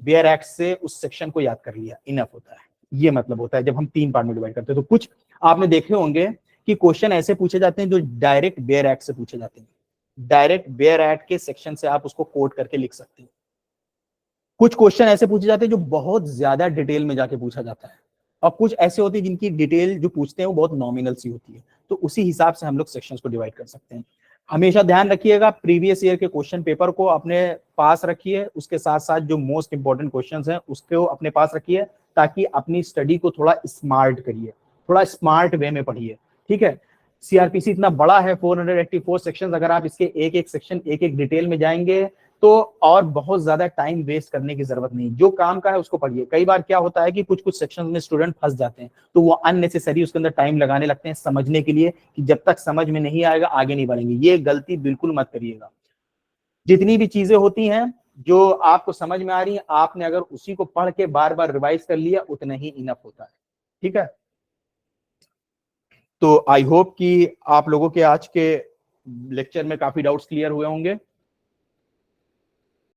बेयर एक्ट से उस सेक्शन को याद कर लिया, इनफ होता है। ये मतलब होता है जब हम 3 पार्ट में डिवाइड करते हैं। तो कुछ आपने देखे होंगे कि क्वेश्चन ऐसे पूछे जाते हैं जो डायरेक्ट बेयर एक्ट से पूछे जाते हैं, डायरेक्ट बेयर एक्ट के सेक्शन से आप उसको कोट करके लिख सकते हैं। कुछ क्वेश्चन ऐसे पूछे जाते हैं जो बहुत ज्यादा डिटेल में जाके पूछा जाता है, और कुछ ऐसे होते हैं जिनकी डिटेल जो पूछते हैं वो बहुत नॉमिनल सी होती है। तो उसी हिसाब से हम लोग सेक्शंस को डिवाइड कर सकते हैं। हमेशा ध्यान रखिएगा, प्रीवियस ईयर के क्वेश्चन पेपर को अपने पास रखिए, उसके साथ साथ जो मोस्ट इंपॉर्टेंट क्वेश्चंस हैं उसको अपने पास रखिए, ताकि अपनी स्टडी को थोड़ा स्मार्ट करिए, थोड़ा स्मार्ट वे में पढ़िए, ठीक है। सीआरपीसी इतना बड़ा है, 484 सेक्शंस, अगर आप इसके एक एक सेक्शन एक एक डिटेल में जाएंगे तो और बहुत ज्यादा टाइम वेस्ट करने की जरूरत नहीं, जो काम का है उसको पढ़िए। कई बार क्या होता है कि कुछ कुछ सेक्शन में स्टूडेंट फंस जाते हैं तो वो अननेसेसरी उसके अंदर टाइम लगाने लगते हैं समझने के लिए, कि जब तक समझ में नहीं आएगा आगे नहीं बढ़ेंगे। ये गलती बिल्कुल मत करिएगा। जितनी भी चीजें होती हैं जो आपको समझ में आ रही है, आपने अगर उसी को पढ़ के बार बार रिवाइज कर लिया, उतना ही इनफ होता है। ठीक है, तो आई होप कि आप लोगों के आज के लेक्चर में काफी डाउट्स क्लियर हुए होंगे।